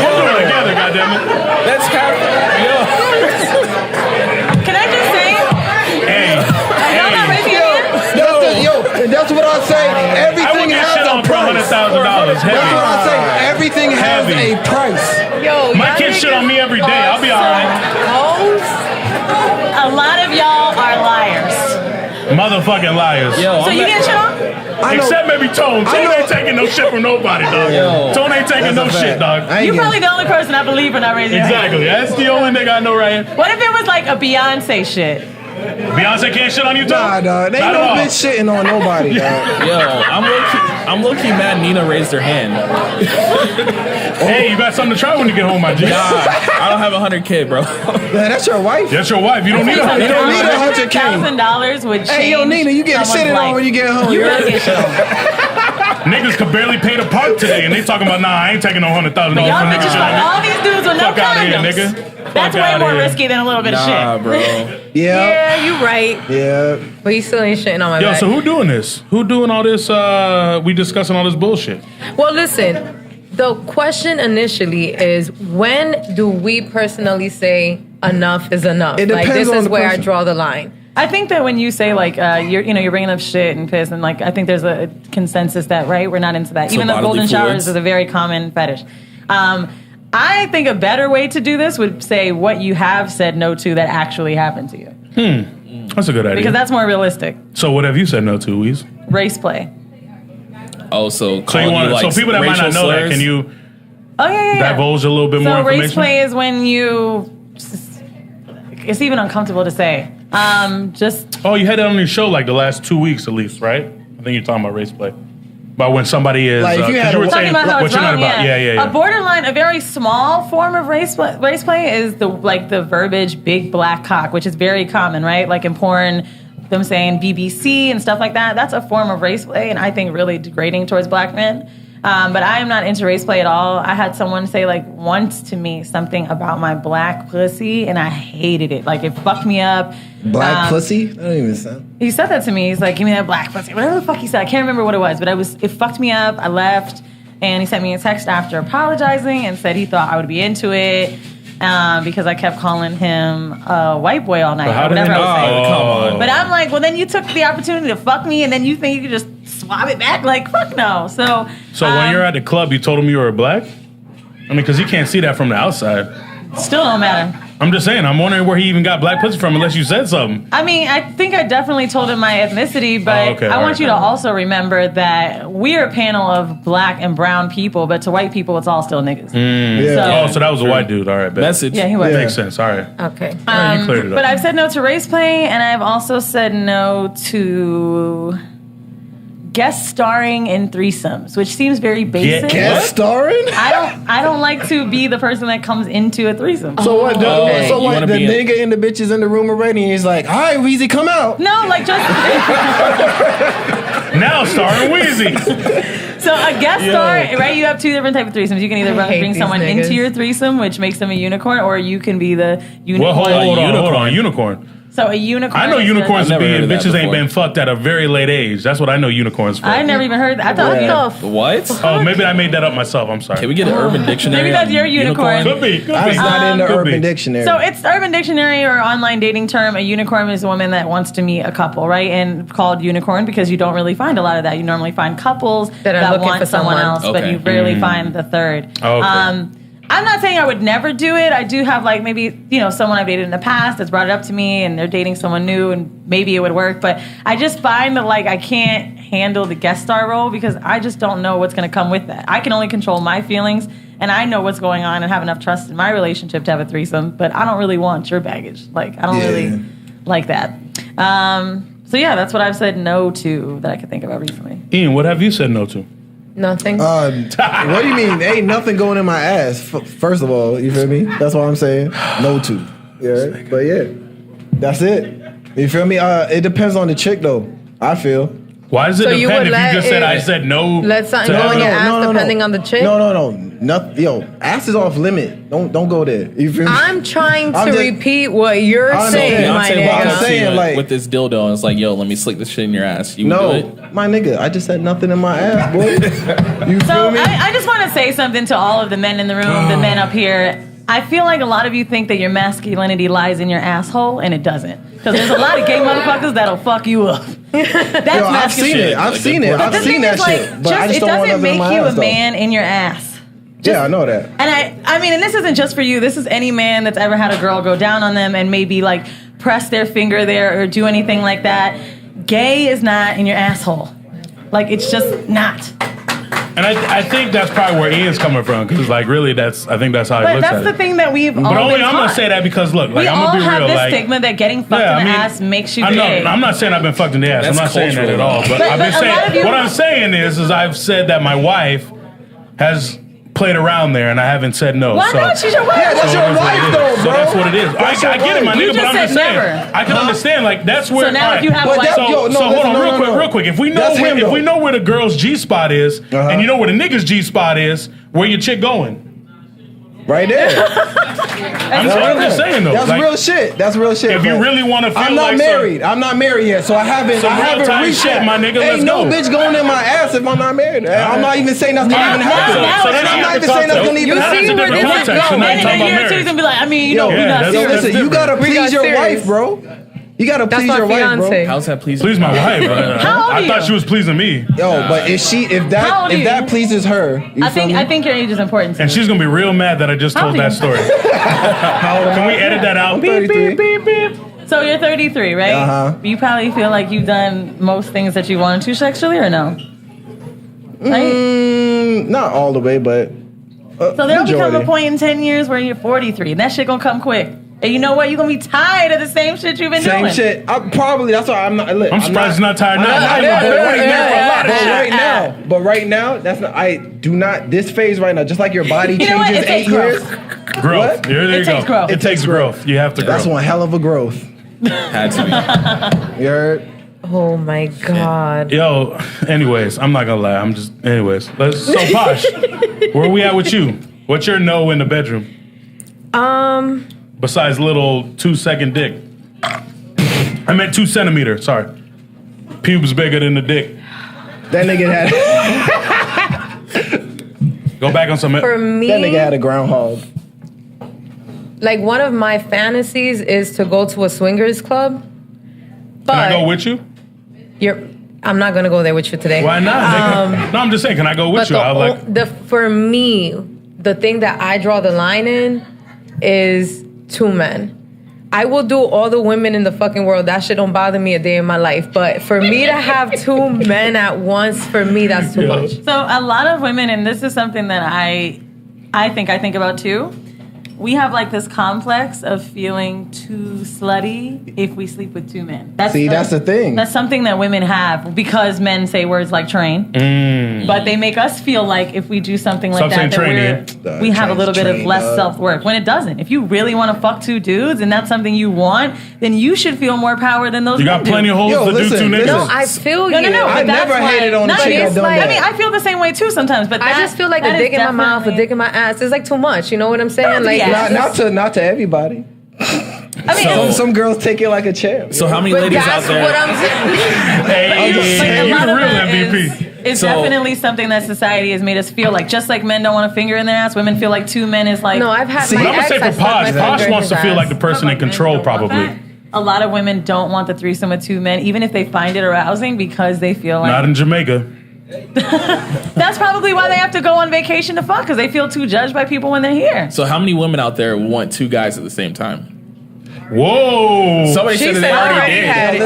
We'll do it together, goddammit. That's half. Can I just say, Hey, y'all not raising your hand? That's what I say. I would Everything get has shit a on for price. $100,000. That's what I say. Heavy. Everything has Heavy. a price. Yo, My y'all kids shit on me niggas every day. I'll be are alright. hoes. A lot of y'all are liars. Motherfucking liars. Yo, So I'm you not- get shit on? I know. Except maybe Tone. I Tone know- ain't taking no shit from nobody, dog. Yo. Tone ain't taking no That's a shit, fact. dog. I ain't You're probably getting- the only person I believe for not raising your Exactly. hand. That's the only nigga I know right here. What if it was like a Beyonce shit? Beyonce can't shit on you, Tone? Nah, dog. They ain't Not no at all. bitch shitting on nobody, dog. Yo, I'm low-key mad Nina raised her hand. Hey, you got something to try when you get home, my G. Nah, I don't have 100K, bro. Man, that's your wife? That's your wife. You don't need her. You don't need $100K. $100,000 would change. Hey, yo, Nina, you getting someone's shitted on life. when you get home. You you better heard? get shit on. Niggas could barely pay the park today, and they talking about, nah, I ain't taking no $100,000 Y'all for niggas bitches shit fuck on me. all these dudes with no Fuck out of here, condoms. nigga. That's way more risky than a little bit of shit. bro. Yeah, you right. Yeah. But you still ain't shitting on my Yo, back. so who doing this? Who doing all this? We discussing all this bullshit. Well, listen, the question initially is, when do we personally say enough is enough? It Like, depends this on is the where person. I draw the line. I think that when you say like you're bringing up shit and piss and like I think there's a consensus that we're not into that. So Even though bodily golden showers fluids. is a very common fetish. I think a better way to do this would say what you have said no to that actually happened to you, That's a good idea. because that's more realistic. So what have you said no to, Weez? Race play. Oh, So so people that might not know that, can you Oh yeah. divulge a little bit So more race information? play is when you. It's even uncomfortable to say. Just Oh, you had it on your show like the last 2 weeks at least, right? I think you're talking about race play. About when somebody is Like, if you 'cause had you a- were talking saying about how what it's you're not wrong. about. Yeah. A borderline, a very small form of race play is the verbiage "big black cock," which is very common, right? Like in porn, them saying BBC and stuff like that. That's a form of race play, and I think really degrading towards black men. But I am not into race play at all. I had someone say like once to me something about my black pussy, and I hated it. Like it fucked me up. Black pussy? That don't even sound. He said that to me. He's like, "Give me that black pussy." Whatever the fuck he said, I can't remember what it was, but it fucked me up. I left, and he sent me a text after apologizing and said he thought I would be into it because I kept calling him a white boy all night. But how Or did whatever he I was saying. know? Come on. But I'm like, well, then you took the opportunity to fuck me, and then you think you could just swab it back? Like, fuck no. So when you're at the club, you told him you were black? I mean, because you can't see that from the outside. still don't matter. I'm just saying, I'm wondering where he even got black pussy from unless you said something. I mean, I think I definitely told him my ethnicity, but Oh, okay, I all want right. you to also remember that we're a panel of black and brown people, but to white people, it's all still niggas. Yeah. Oh, so that was a white dude. All right, bet. Message. Yeah, he was. Makes sense. All right. Okay. Yeah, you cleared it up. But I've said no to race play, and I've also said no to guest starring in threesomes, which seems very basic. Guest starring? I don't like to be the person that comes into a threesome. So what? Okay. So You what? wanna The be in- nigga and the bitches in the room already, and he's like, "All right, Weezy, come out." No, like just Now starring Wheezy. so a guest star, right? You have two different types of threesomes. You can either hate bring these someone niggas. into your threesome, which makes them a unicorn, or you can be the unicorn. Well, hold unicorn. on. Unicorn. So a unicorn. I know is unicorns I've are never being heard of that bitches ain't before. been fucked at a very late age. That's what I know unicorns for. I never even heard that. I thought What the What? Oh, maybe I made that up myself. I'm sorry. Can we get an Urban Dictionary? Maybe that's on your unicorn. Could be. Could I be. was not in the Could Urban be. Dictionary. So it's Urban Dictionary or online dating term. A unicorn is a woman that wants to meet a couple, right? And called unicorn because you don't really find a lot of that. You normally find couples That are looking want for someone someone. else, but Okay. you rarely find the third. Okay. I'm not saying I would never do it. I do have like maybe, someone I've dated in the past that's brought it up to me and they're dating someone new and maybe it would work. But I just find that like I can't handle the guest star role because I just don't know what's going to come with that. I can only control my feelings and I know what's going on and have enough trust in my relationship to have a threesome. But I don't really want your baggage. Like I don't really like that. So yeah, that's what I've said no to that I could think about recently. Ian, what have you said no to? Nothing. what do you mean? Ain't nothing going in my ass. First of all, you feel me? That's what I'm saying. No to. Yeah, but yeah, that's it. You feel me? It depends on the chick though. I feel. Why does it So you depend would if let you just said it- I said no? let something to go in having your a- ass depending on the chick? No. Nothing. Yo, ass is off limit. Don't go there. You feel me? I'm trying to I'm just- repeat what you're I know. saying, Yeah, my Beyonce walked I'm up nigga. to saying, you like- with this dildo and it's like, yo, let me slick this shit in your ass. You would do No, it? my nigga. I just said nothing in my ass, boy. You feel So me? I just want to say something to all of the men in the room, the men up here. I feel like a lot of you think that your masculinity lies in your asshole, and it doesn't. Because there's a lot of gay motherfuckers that'll fuck you up. That's Yo, I've seen masculinity. it. I've Like, seen it. but I've The seen thing that is, like, shit. But I just, just it don't want doesn't nothing in make my you ass, a though. man in your ass. Yeah, I know that. And I mean, and this isn't just for you. This is any man that's ever had a girl go down on them and maybe like press their finger there or do anything like that. Gay is not in your asshole. Like it's just not. And I think that's probably where Ian's coming from because like really I think that's how he But looks that's at the it. thing that we've But all only been I'm gonna taught. say that because look, like We I'm all gonna be have real, this like stigma that getting fucked yeah, in the I mean, ass makes you I'm gay. not saying I've been fucked in the ass. That's I'm not saying that cultural, at all. though. But I've been but a lot of saying you- what I'm saying is I've said that my wife has played around there and I haven't said no. Why so, not? She's your wife. Yeah, that's so your it is what wife, it is. though, So bro. that's what it is. That's I get it, my your wife. nigga, You but I'm just just said saying. never. I can understand. Like that's where. So now all if you have a But wife, that's- So, yo, no, so hold listen, on, no, real no, quick, no. real quick. If we know That's him, if though. we know where the girl's G spot is, and you know where the nigga's G spot is, where your chick going? Right there. I'm just saying though. That's like, real shit. That's real shit. If you but really want to feel I'm not like married. I'm not married yet, so I haven't real time reached shit, that. my nigga, let's Ain't no go. bitch going in my ass if I'm not married. I'm not even saying that's gonna even happen. So And I'm not even saying that's gonna even You That's see a where different this is context. We're going. not And talking then about you're marriage. gonna be like, I mean, Yo, you're yeah, not that's- Yo, serious. listen, you gotta We got please your serious. wife, bro. You gotta That's please my your wife, bro. fiance. How's that pleasing? Please my wife. How old I are thought you? she was pleasing me. Yo, but if How old that are if you? pleases her, you I feel me? think your age is important. To And me. she's gonna be real mad that I just How told old are that you? story. Can we edit that out? I'm 33. Beep, beep, beep. So you're 33, right? Uh-huh. You probably feel like you've done most things that you wanted to sexually, or no? Right? Not all the way, but So there'll become a majority. point in 10 years where you're 43, and that shit gonna come quick. And you know what? You're gonna be tired of the same shit you've been Same doing. shit. That's why I'm not. Look, I'm surprised he's not tired now. not- I've been but waiting there for a lot of But shit. right now, that's not. I do not. This phase right now, just like your body You know what? changes It takes 8 years. growth. Growth. What? There you It go. takes growth. It takes growth. You have to grow. That's one hell of a growth. Had to be. You heard? Oh my God. Yo, anyways, I'm not gonna lie. Anyways. So Posh, where we at with you? What's your no in the bedroom? Besides little 2-second dick. I meant 2 centimeter, sorry. Pubes bigger than the dick. That nigga had. Go back on some. For me, That nigga had a groundhog. like one of my fantasies is to go to a swingers club. But Can I go with you? I'm not gonna go there with you today. Why not? nigga? No, I'm just saying, can I go with But you? I like for me, the thing that I draw the line in is 2 men. I will do all the women in the fucking world. That shit don't bother me a day in my life. But for me to have 2 men at once, for me, that's too much. So a lot of women, and this is something that I think about too. We have like this complex of feeling too slutty if we sleep with 2 men. That's the thing. That's something that women have because men say words like train. But they make us feel like if we do something like Stop saying that, train, we have a little bit of train, less dog. self-worth. When it doesn't. If you really want to fuck 2 dudes and that's something you want, then you should feel more power than those you got men plenty do. of holes Yo, to listen, do 2 niggas. listen. No, I feel you. No. I But that's never why- hated on a not chick you. that done like- that. I mean, I feel the same way too sometimes, but I just feel like a that dick is in my mouth, a definitely- dick in my ass. It's like too much. You know what I'm saying? Like, Yeah. Not to everybody. I mean, So- Some girls take it like a champ. So how many but ladies out that's there? what I'm saying. Hey, like a you lot the of real it MVP. is So- definitely something that society has made us feel like. Just like men don't want a finger in their ass, women feel like 2 men is like. No, I've had See, my But I'm gonna ex. say I for stuck my Posh, finger Posh in wants to his feel like ass. the person in control, probably. A lot of women don't want the threesome with 2 men, even if they find it arousing, because they feel like Not in Jamaica. that's probably why they have to go on vacation to fuck, because they feel too judged by people when they're here. So how many women out there want 2 guys at the same time? Whoa. Somebody She said that said they I already already did. had it.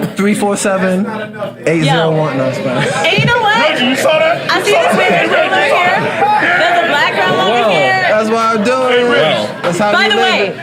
Okay. 347-801. No, it's fine. And you know what? You saw that? I see this big girl over here. There's a black girl over Whoa. here. That's what I'm doing. Well. That's how By you the way, live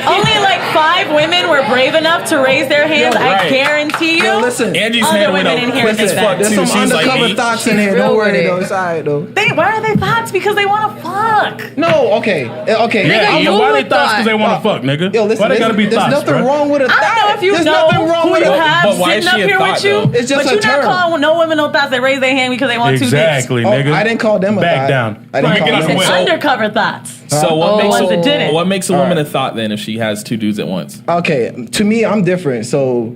only like 5 women were brave enough to raise their hands. Yo, I right. guarantee you. Yo, listen. Angie's Other hand went women up in here quick think as that. fuck There's too. some She's like undercover me. thoughts in here. real Don't worry with it. though. It's alright though. Why are they thoughts? Because they want to fuck. No, okay. Okay. Yeah, Nigga, yo, who why they would thoughts? Because they thought? want to fuck, nigga. Yo, listen, why they gotta be there's thoughts, nothing bro? wrong with a thought. I don't know if you There's know nothing wrong who with you it. have But why is sitting up she a here thought, with you. though? It's just but a you're not term. calling no women no thoughts that raise their hand because they want 2 dicks. Exactly, Oh, nigga. I didn't call them a Back thought. down. I didn't Get call out the them a way. thought. Undercover thoughts. So what The makes ones that didn't. what makes a woman Alright. a thought then if she has 2 dudes at once? Okay, to me, I'm different. So,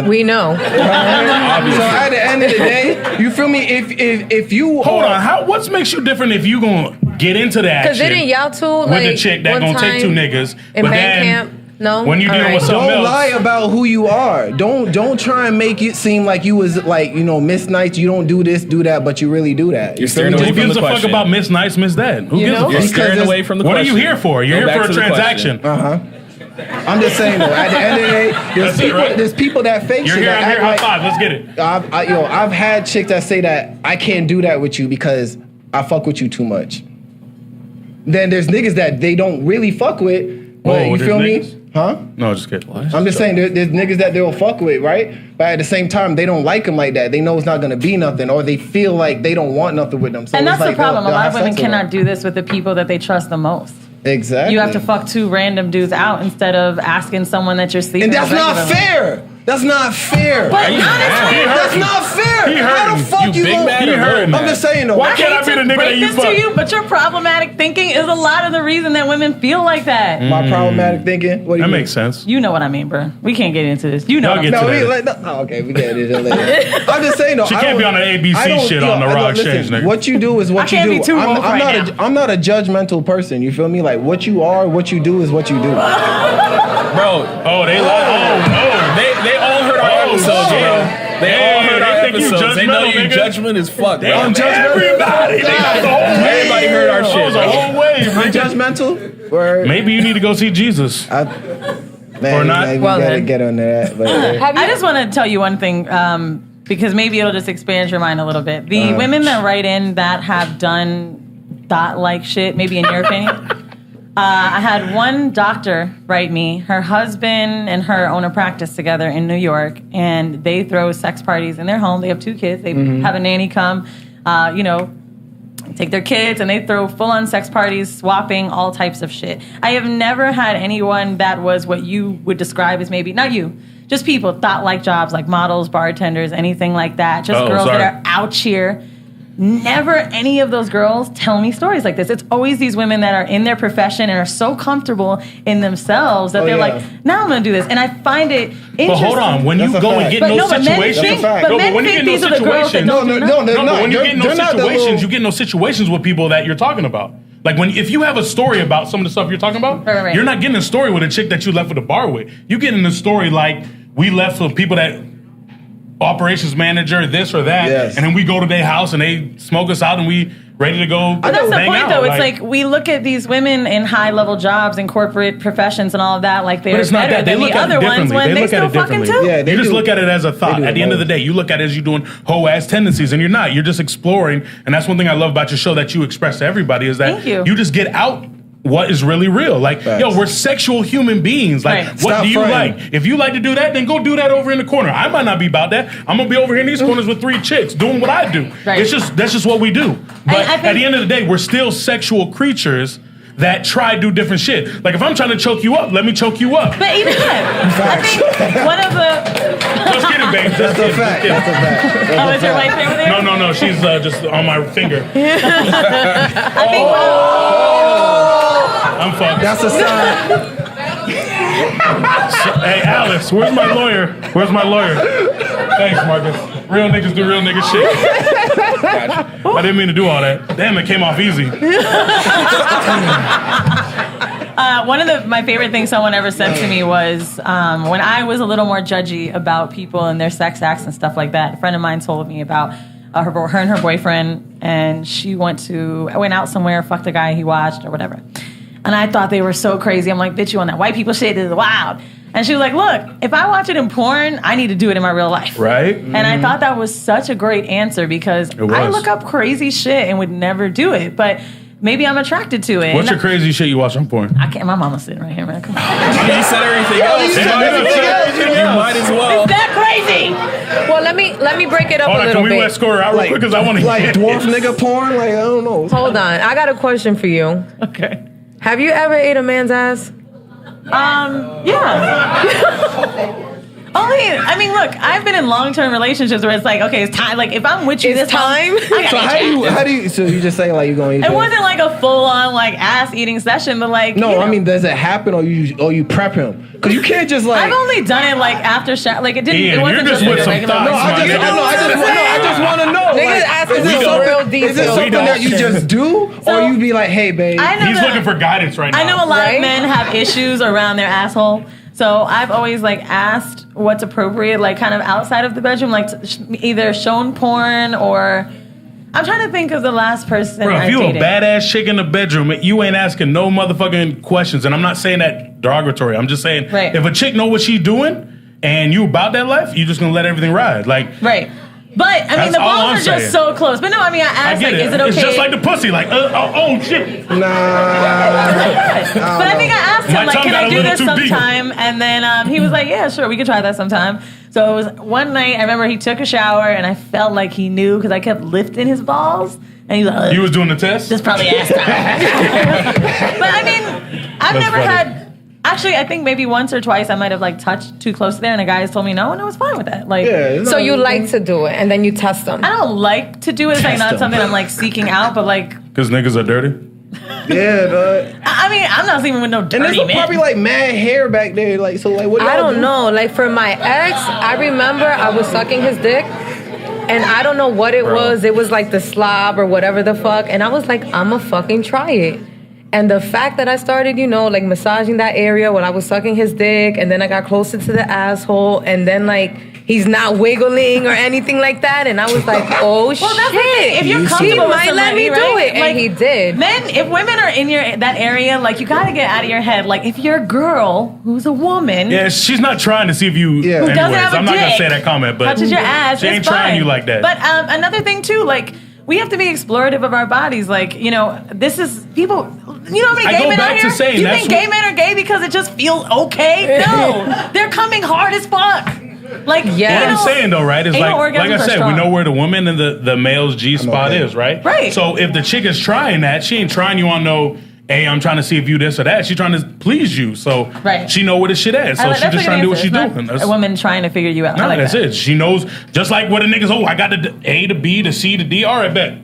We know. so at the end of the day, you feel me? If you Hold are, on, what makes you different if you gonna get into that? Because didn't y'all two with like a chick that one gonna take 2 time niggas, in but band then camp? No. when you All dealing right. with something don't else, lie about who you are. Don't try and make it seem like you was like Miss Nights. You don't do this, do that, but you really do that. You're feel staring me? away who from gives the a fuck question. about Miss Nice, Miss That? Who You gives know? a You're fuck? staring Because away from the What are question. you here for? You're Go here back for a to the question. transaction. I'm just saying though. At the end of the day, That's it, right? there's people that fake You're shit. here, that I'm here, act high like, five, let's get it. I've had chicks that say that I can't do that with you because I fuck with you too much. Then there's niggas that they don't really fuck with. But Whoa, you there's feel niggas? me? Huh? No, just kidding. I'm just saying there's niggas that they'll fuck with, right? But at the same time, they don't like them like that. They know it's not gonna be nothing, or they feel like they don't want nothing with them. So And it's that's the like problem. A they'll lot of have women sex with cannot them. do this with the people that they trust the most. Exactly. You have to fuck 2 random dudes out instead of asking someone that you're sleeping and that's with not regularly. fair. That's not fair. But honestly, that's not fair. He How the fuck you big gonna... mad or little mad? I'm just saying though. Why can't I be the nigga that break you this fuck? to you, but your problematic thinking is a lot of the reason that women feel like that. My problematic thinking? What do you That mean? makes sense. You know what I mean, bro. We can't get into this. You know. Y'all get what I'm to No, that. okay, we get it later. I'm just saying though. She can't be on an ABC shit on the RawXchange, nigga. What you do is what I can't you be do. too woke right I'm not a judgmental person. You feel me? Like what you are, what you do is what you do. Bro, Oh, they like. Oh, no. they all heard our episodes, shit. bro. They Hey, all heard they our think you episodes. They know judgmental, your nigga. judgment is fucked, bro. Damn, everybody. They got the whole wave. Everybody heard our Oh, shit, the bro. whole wave. I'm nigga. judgmental. Word. Maybe you need to go see Jesus. Man, Or not. like, we Well, gotta then. get on that. But, I just want to tell you one thing, because maybe it'll just expand your mind a little bit. The women that write in that have done dot-like shit, maybe in your opinion, I had one doctor write me. Her husband and her own a practice together in New York, and they throw sex parties in their home. They have 2 kids. They have a nanny come, take their kids, and they throw full-on sex parties, swapping, all types of shit. I have never had anyone that was what you would describe as maybe, not you, just people, thought-like jobs, like models, bartenders, anything like that. Just girls sorry. that are out here. Never any of those girls tell me stories like this. It's always these women that are in their profession and are so comfortable in themselves that they're yeah. like, now I'm going to do this. And I find it interesting. But hold on, when you That's a go and fact. get But in no, those but men situations, think, fact. but No, men when you think get in these those are the girls that situations- don't No, do no, nothing. they're no, not. but when you They're- get in those they're not the situations, little- you get in those situations with people that you're talking about. Like if you have a story about some of the stuff you're talking about, Right. you're not getting a story with a chick that you left at the bar with. You get in a story like we left with people that operations manager, this or that, Yes. and then we go to their house and they smoke us out and we ready to go. But that's the hang point, out. though. It's like we look at these women in high-level jobs and corporate professions and all of that like they're it's not better that. They than look the at it other ones differently. when They they look at still it fucking differently. too. Yeah, they you just do. look at it as a They thought. do At the end of the both. day, you look at it as you doing whole ass tendencies, and you're not. You're just exploring, and that's one thing I love about your show that you express to everybody is that Thank you. just get out what is really real. Like, Facts. yo, we're sexual human beings. Like, Right. what Stop do you fronting. like? If you like to do that, then go do that over in the corner. I might not be about that. I'm gonna be over here in these corners with 3 chicks doing what I do. Right. That's just what we do. But I think- at the end of the day, we're still sexual creatures that try to do different shit. Like if I'm trying to choke you up, let me choke you up. But even that, I think one of the... Just kidding, babe. Just That's a kidding. fact. Just That's a fact. Oh, That's is a your fact. wife over there? No. She's just on my finger. I think I'm fucked. That's a sign. Hey, Alice, where's my lawyer? Where's my lawyer? Thanks, Marcus. Real niggas do real nigga shit. I didn't mean to do all that. Damn, it came off easy. one of my favorite things someone ever said to me was when I was a little more judgy about people and their sex acts and stuff like that. A friend of mine told me about her and her boyfriend, and I went out somewhere, fucked a guy he watched or whatever. And I thought they were so crazy. I'm like, bitch, you on that white people shit? This is wild. And she was like, look, if I watch it in porn, I need to do it in my real life. Right? And I thought that was such a great answer because I look up crazy shit and would never do it. But maybe I'm attracted to it. What's And your crazy shit you watch on porn? I can't. My mama's sitting right here, man. Come on. You said everything else. You might as well. Is that crazy? Well, let me break it up Hold a on, little can we bit. let score out real quick? Because I want to Like dwarf nigga porn? Like, I don't know. Hold on, I got a question for you. Okay. Have you ever ate a man's ass? Yeah. I mean, look, I've been in long-term relationships where it's like, okay, it's time. Like, if I'm with you It's this time, time? I So how do you, so you just say like you're going to eat It that? wasn't like a full-on like ass-eating session, but like, No, you know, I mean, does it happen or you prep him? Because you can't just like. I've only done it like after shower. Like, it didn't. Ian, it wasn't you're just like with a some regular. thoughts, No, I my just want to know. Niggas Like, asking is it for something- real Is it details. something that you just do, So- or you be like, hey, babe? I know He's that- looking for guidance right now. I know a lot Right? of men have issues around their asshole. So I've always like asked what's appropriate, like kind of outside of the bedroom, like either shown porn or I'm trying to think of the last person Bro, I if you dated. a badass chick in the bedroom, you ain't asking no motherfucking questions. And I'm not saying that derogatory. I'm just saying Right. if a chick know what she doing and you about that life, you just gonna let everything ride. Like, Right. But I mean, That's the all balls I'm are saying. just so close. But no, I mean, I I asked, get like, it. is it okay? It's just like the pussy. Like, oh shit. Nah. But I think I asked My him, like, tongue can got I a do little this too deep. sometime? And then he was like, yeah, sure, we could try that sometime. So it was one night, I remember he took a shower, and I felt like he knew because I kept lifting his balls. And he was like, You was doing the test? this is probably ass time. But I mean, I've That's never funny. had... I actually, I think maybe once or twice I might have like touched too close there, and the guys told me no, and I was fine with that. Like, So you like to do it, and then you test them. I don't like to do it. It's like not something I'm like seeking out, but like, Because niggas are dirty? Yeah, dog. I mean, I'm not sleeping with no And dirty there's men. probably like mad hair back there. Like, so like, what do I y'all don't do? know. Like for my ex, I remember I was sucking his dick, and I don't know what it was. It was like the slob or whatever the fuck, and I was like, I'ma fucking try it. And the fact that I started, like massaging that area when I was sucking his dick, and then I got closer to the asshole, and then like he's not wiggling or anything like that, and I was like, oh Well, that's the shit. thing. If you're He comfortable with might let me somebody, do right? it, and Like, he did. Men, if women are in that area, like you got to get out of your head. Like if you're a girl who's a woman, Yeah, she's not trying to see if you. Yeah. Who Anyways, doesn't have a I'm not gonna dick, say that comment, but touches your ass, she ain't it's trying fine. you like that. But another thing too, like we have to be explorative of our bodies. Like this is people. You know how many I gay go men back out to here? saying Do you that's think gay men are gay because it just feels okay? No, they're coming hard as fuck. Like Yeah. What I'm saying though, right, is anal like I orgasms are said, we strong. know where the woman and the male's G spot that. is, right? Right. So if the chick is trying that, she ain't trying you on no, hey, I'm trying to see if you this or that. She's trying to please you. So Right. she know where the shit at. So That's she a just good trying to do what answer. she's It's doing. not a woman trying to figure you out. I No, like that's that. it. She knows, just like what a nigga's, I got the A to B to C to D. All right, bet.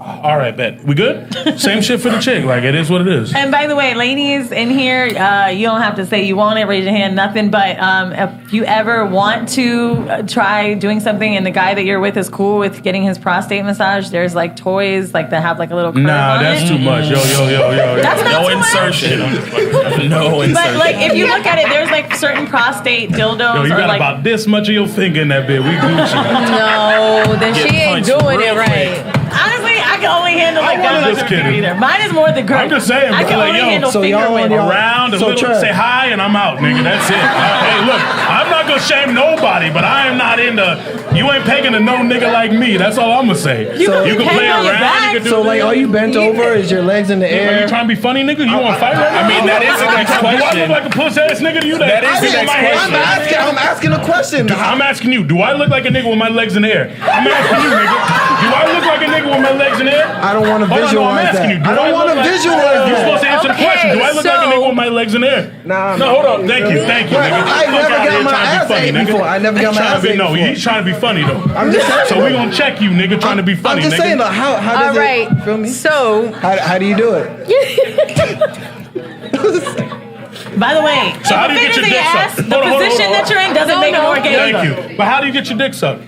All right, bet. We good? Same shit for the chick. Like, it is what it is. And by the way, ladies in here, you don't have to say you want it, raise your hand, nothing. But if you ever want to try doing something and the guy that you're with is cool with getting his prostate massage, there's like toys like that have like a little curve Nah, on that's it. too much. Yo. That's not No too much. insertion. No insertion. But like if you look at it, there's like certain prostate dildos Yo, you or got like about this much of your finger in that bit. We Gucci. No, then Get she ain't punched doing it real right. honestly, I can only handle like I'm that much just of your kidding. either. Mine is more the girl. I'm just saying, I bro, can like, only yo, handle so finger y'all on women. y'all- Around a So, little, Trev. say hi, and I'm out, nigga. That's it. Hey, look, I'm not gonna shame nobody, but I am not into. You ain't pegging to no nigga like me. That's all I'm gonna say. You can can peg play on your around. back. You can do. So like, are you bent over? Is your legs in the Are you air? trying to be funny, nigga? You want to fight right now? I mean, that is the next Do I look question. like a puss ass nigga to you? That is the in next my head. question. I'm asking a question. I'm asking you, do I look like a nigga with my legs in the air? I'm asking you, nigga. Do I look like a nigga with my legs in the air? I don't want to Hold on, no, I'm visualize asking that. you. Do I don't want to look like- visualize You're that. supposed to answer the Okay, question. Do I look like a so- nigga with my legs in the air? Nah, No, hold on. Thank you, nigga. But I Fuck never outta got here my trying to be ass funny, ate nigga. before. I never got my Trying to ass be- ate No, before. he's trying to be funny though. I'm just saying. So we gonna check you, nigga, trying to be funny, I'm just nigga. saying, like, how All does right. it feel me? So How do you do it? By the way, So how do you get your fingers in dick ass, sucked? the Hold on, position that you're in doesn't No, make it no. more gay. Thank you. But how do you get your dick sucked?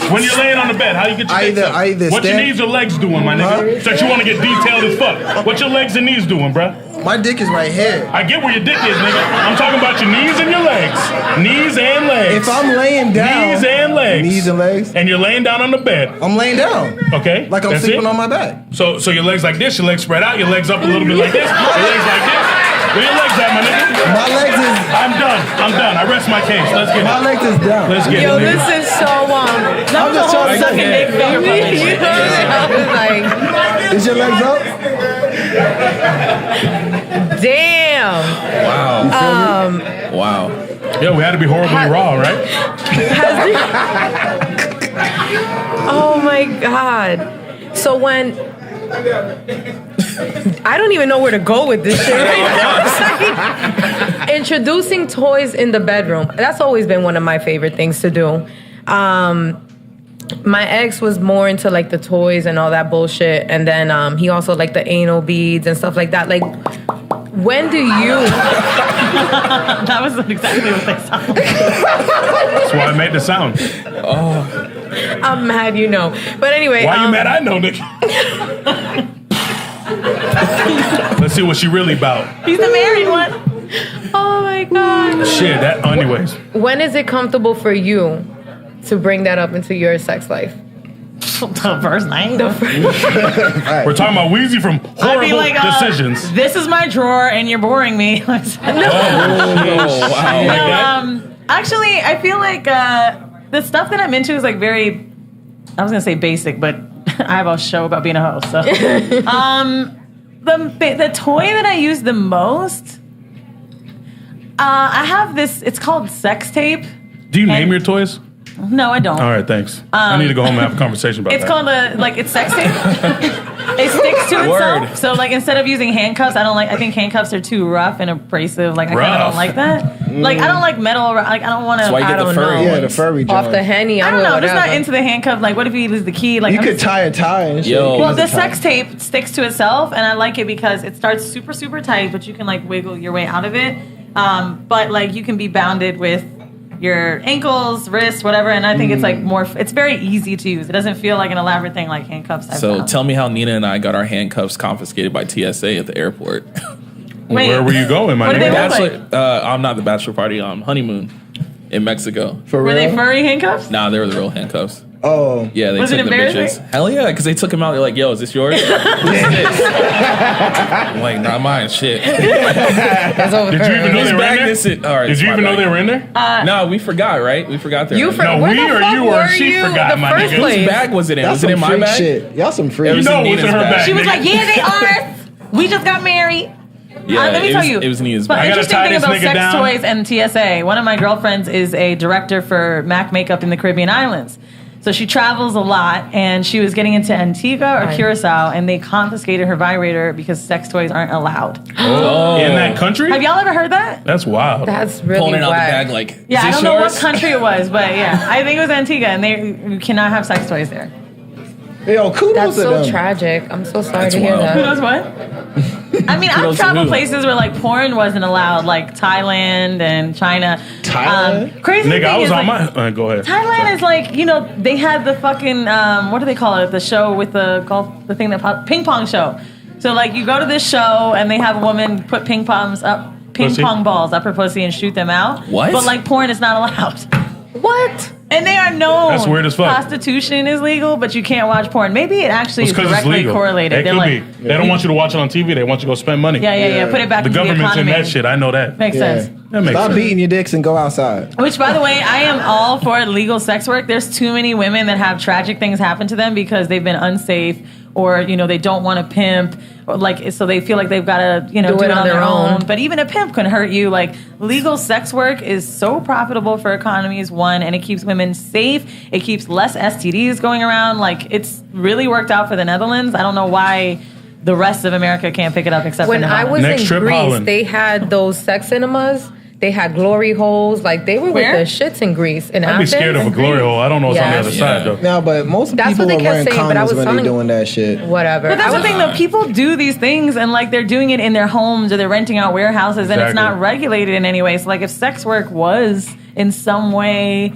When you're laying on the bed, how do you get your dick sucked? I either What your stand- knees or legs doing, my nigga? Since you want to get detailed as fuck. What your legs and knees doing, bruh? My dick is right here. I get where your dick is, nigga. I'm talking about your knees and your legs. Knees and legs. If I'm laying down, Knees and legs. Knees and legs. And you're laying down on the bed. I'm laying down. Okay? Like I'm That's sleeping it? on my back. So your legs like this, your legs spread out, your legs up a little bit like this, your legs like this. Where your legs at, my nigga? My legs is I'm done. I rest my case. Let's get my it. legs is down. Let's get yo, it, nigga. this is so That was just a whole trying to sucking say- dick finger puppet. you know, I was like, Is your legs up? damn. Wow. Yeah, we had to be horribly raw, right? Oh my god. So when I don't even know where to go with this shit right now. It's like, introducing toys in the bedroom. That's always been one of my favorite things to do. My ex was more into like the toys and all that bullshit, and then he also liked the anal beads and stuff like that. Like, when do you? That was exactly what they sounded. That's why I made the sound. I'm mad, you know. But anyway, Why you mad? I know, nigga. Let's see what she really about. He's the married one. oh my god. Shit, that anyways. When is it comfortable for you to bring that up into your sex life? The first night. We're talking about Wheezy from I'd horrible be like, decisions. this is my drawer and you're boring me. Oh, wow. No, actually, I feel like the stuff that I'm into is like very, I was gonna say basic, but I have a show about being a host. So, the toy that I use the most, I have this. It's called sex tape. Do you name your toys? No, I don't. All right, thanks. I need to go home and have a conversation about It's that. called it's sex tape. It sticks to Word. itself. So like instead of using handcuffs, I think handcuffs are too rough and abrasive. Like I kind of don't like that. Like I don't like metal. Like I don't want to. That's why you I get the don't furry know. Yeah, the furry Off joint. the Henny, I I'm don't with know. I'm just whatever. not into the handcuff. Like what if you lose the key? Like You I'm could just- tie a tie and shit. Yo. You Well, can the use a tie. sex tape sticks to itself, and I like it because it starts super, super tight, but you can like wiggle your way out of it. But like you can be bounded with your ankles, wrists, whatever, and I think it's like more. It's very easy to use. It doesn't feel like an elaborate thing like handcuffs. I've So found. tell me how Nina and I got our handcuffs confiscated by TSA at the airport. Wait. Where were you going, my What did they nigga? look Bachelor, I'm not the bachelor party. Honeymoon in Mexico. For Were real? they furry handcuffs? Nah, they were the real handcuffs. Oh. Yeah, they Was took it the bitches. embarrassing? Hell yeah, because they took him out. They're like, "Yo, is this yours?" I'm like, "Not mine." Shit. That's over Did you even know His they were bag, in this there? it. All right, Did it's you my even know bag. they were in there? No, we forgot, right? We forgot there. You No, where we the or fuck you or were she you forgot, the my first nigga. place? Whose bag was it in? That's Was it some in my freak bag? shit. Y'all some freak It You was know in it was in Nina's her bag. She was nigga. like, "Yeah, they are. We just got married." Yeah, Let me it tell was, you. it was Nina's But bag. I gotta interesting tie thing this about nigga sex down. toys and TSA. One of my girlfriends is a director for MAC Makeup in the Caribbean islands. So she travels a lot, and she was getting into Antigua or Right. Curacao, and they confiscated her vibrator because sex toys aren't allowed. Oh. In that country? Have y'all ever heard that? That's wild. That's really Pulling it out the whack. bag like, Yeah, is I this don't know yours? what country it was, but yeah, I think it was Antigua, and you cannot have sex toys there. Yo, kudos That's to so them. tragic. I'm so sorry That's to hear wild. Who that. knows what? I mean, I've Kudos to traveled who? places where like porn wasn't allowed, like Thailand and China. Thailand? Crazy Nigga, thing I was is, on like, my. Go ahead. Thailand is like, you know, they had the fucking what do they call it? The show with the golf, the thing that ping pong show. So like, you go to this show and they have a woman put ping pong Pussy? balls up her pussy and shoot them out. What? But like, porn is not allowed. What? And they are known. That's weird as fuck. Prostitution is legal, but you can't watch porn. Maybe it actually It's is because it's directly legal. correlated. It They're could like, be. They don't want you to watch it on TV. They want you to go spend money. yeah. Put it back The into the government's in economy. that shit. I know that. Makes sense. That makes Stop sense. beating your dicks and go outside. Which, by the way, I am all for legal sex work. There's too many women that have tragic things happen to them because they've been unsafe, or you know, they don't want to pimp, or like so they feel like they've got to do it on their own. But even a pimp can hurt you. Like legal sex work is so profitable for economies, one, and it keeps women safe. It keeps less STDs going around. Like it's really worked out for the Netherlands. I don't know why the rest of America can't pick it up except When for I Netherlands. was Next in trip, Greece, Holland. they had those sex cinemas. They had glory holes. Like they were Where? with the shits in Greece. In I'd be Athens. scared of a glory hole. I don't know what's on the Yes. other side Yeah. though. No, but most That's people what are they kept wearing saying, but I condoms was when they're telling- doing that shit. Whatever. But that's I the was- thing, though. People do these things, and like they're doing it in their homes or they're renting out warehouses, and it's Exactly. not regulated in any way. So, like, if sex work was in some way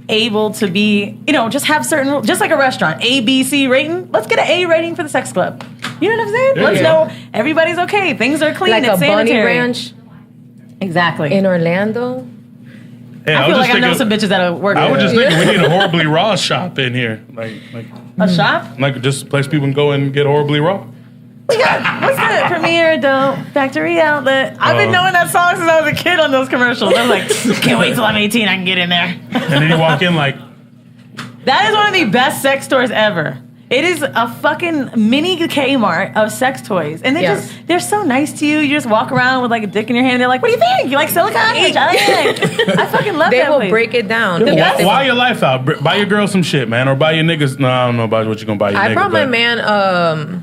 able to be, you know, just have certain, just like a restaurant, A, B, C rating. Let's get an A rating for the sex club. You know what I'm saying? There Let's you go. know everybody's okay. Things are clean. like it's a bunny sanitary. ranch Exactly. in Orlando. Hey, I was feel just like I know some thinking- bitches that work. I was there. just thinking we need a horribly raw shop in here, a shop. like just a place people can go and get horribly raw. We got what's that? Premier Dope Factory Outlet. I've been knowing that song since I was a kid on those commercials. I was like, can't wait till I'm 18. I can get in there. And then you walk in like, That is one of the best sex stores ever. It is a fucking mini Kmart of sex toys. And they're so nice to you. You just walk around with like a dick in your hand. They're like, what do you think? You like silicone? Bitch, I like. I fucking love They that will place. break it down. The best- why your life out? Buy your girl some shit, man, or buy your niggas. No, I don't know about what you're gonna buy your nigga. I brought my but- man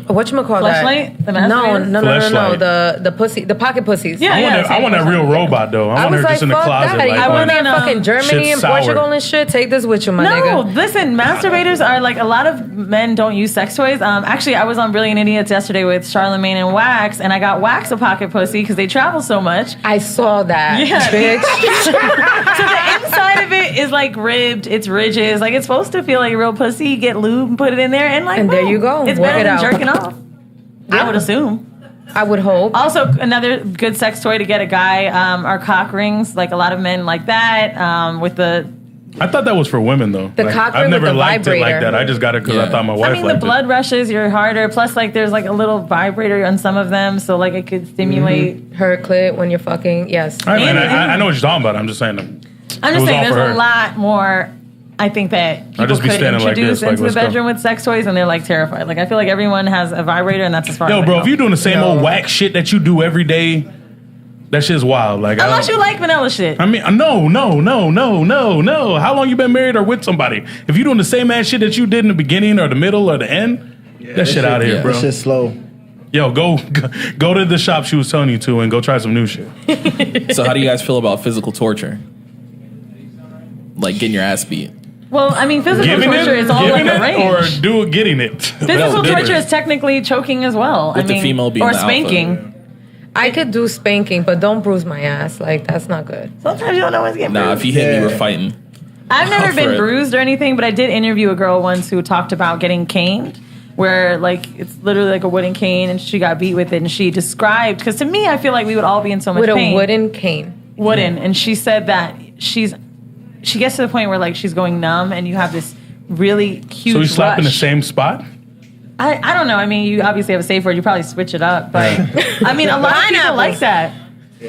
whatchamacallit that? Fleshlight? The No, masturbator? Fleshlight. the pussy, the pocket pussies. Yeah, I want that real robot though. I want her was like, just in the fuck closet. that. Like, I I want wanna to know. fucking Germany Shit's and sour. Portugal and shit. Take this with you, my No, nigga. listen, masturbators are like a lot of men don't use sex toys. Actually, I was on Brilliant Idiots yesterday with Charlamagne and Wax, and I got Wax a pocket pussy because they travel so much. I saw that, Yeah. bitch. So the inside of it is like ribbed, it's ridges, like it's supposed to feel like a real pussy. You get lube and put it in there, and like, And there boom, you go. It's Work better it than out. jerking off. I would assume. I would hope. Also, another good sex toy to get a guy are cock rings. Like a lot of men like that. With the, I thought that was for women though. The Like, cock I've ring with never the liked it like vibrator. that. I just got it because I Yeah. thought my wife I mean, the liked blood it. rushes you're harder. Plus, like there's like a little vibrator on some of them, so like it could stimulate. Her clit when you're fucking. Yes. I, mean, And- I know what you're talking about. I'm just saying. I'm It just was saying, all for there's a her. lot more. I think that people just be could standing like introduce this, like, into the let's go. bedroom with sex toys, and they're like terrified. Like I feel like everyone has a vibrator, and that's as far as Yo, I bro, go. if you're doing the same old whack shit that you do every day, that shit's wild. Like, unless you like vanilla shit. I mean, no. How long you been married or with somebody? If you're doing the same ass shit that you did in the beginning or the middle or the end, that shit out of here, yeah. bro. That shit's slow. Yo, go to the shop she was telling you to and go try some new shit. So how do you guys feel about physical torture? Like getting your ass beat. Well, I mean, physical Giving torture it, is all like giving a it, range. or getting it. Physical Well, torture is technically choking as well. With the female being or the alpha. spanking. I could do spanking, but don't bruise my ass. Like, that's not good. Sometimes you don't know what's getting Nah, if you hit me, we're fighting. I've never for been it. bruised or anything, but I did interview a girl once who talked about getting caned, where like it's literally like a wooden cane, and she got beat with it, and she described, because to me, I feel like we would all be in so much With pain. a wooden cane. Wooden, and she said that she gets to the point where like she's going numb, and you have this really huge. So you slap in the rush. same spot? I don't know. I mean, you obviously have a safe word. You probably switch it up, but I mean, a lot of people like that.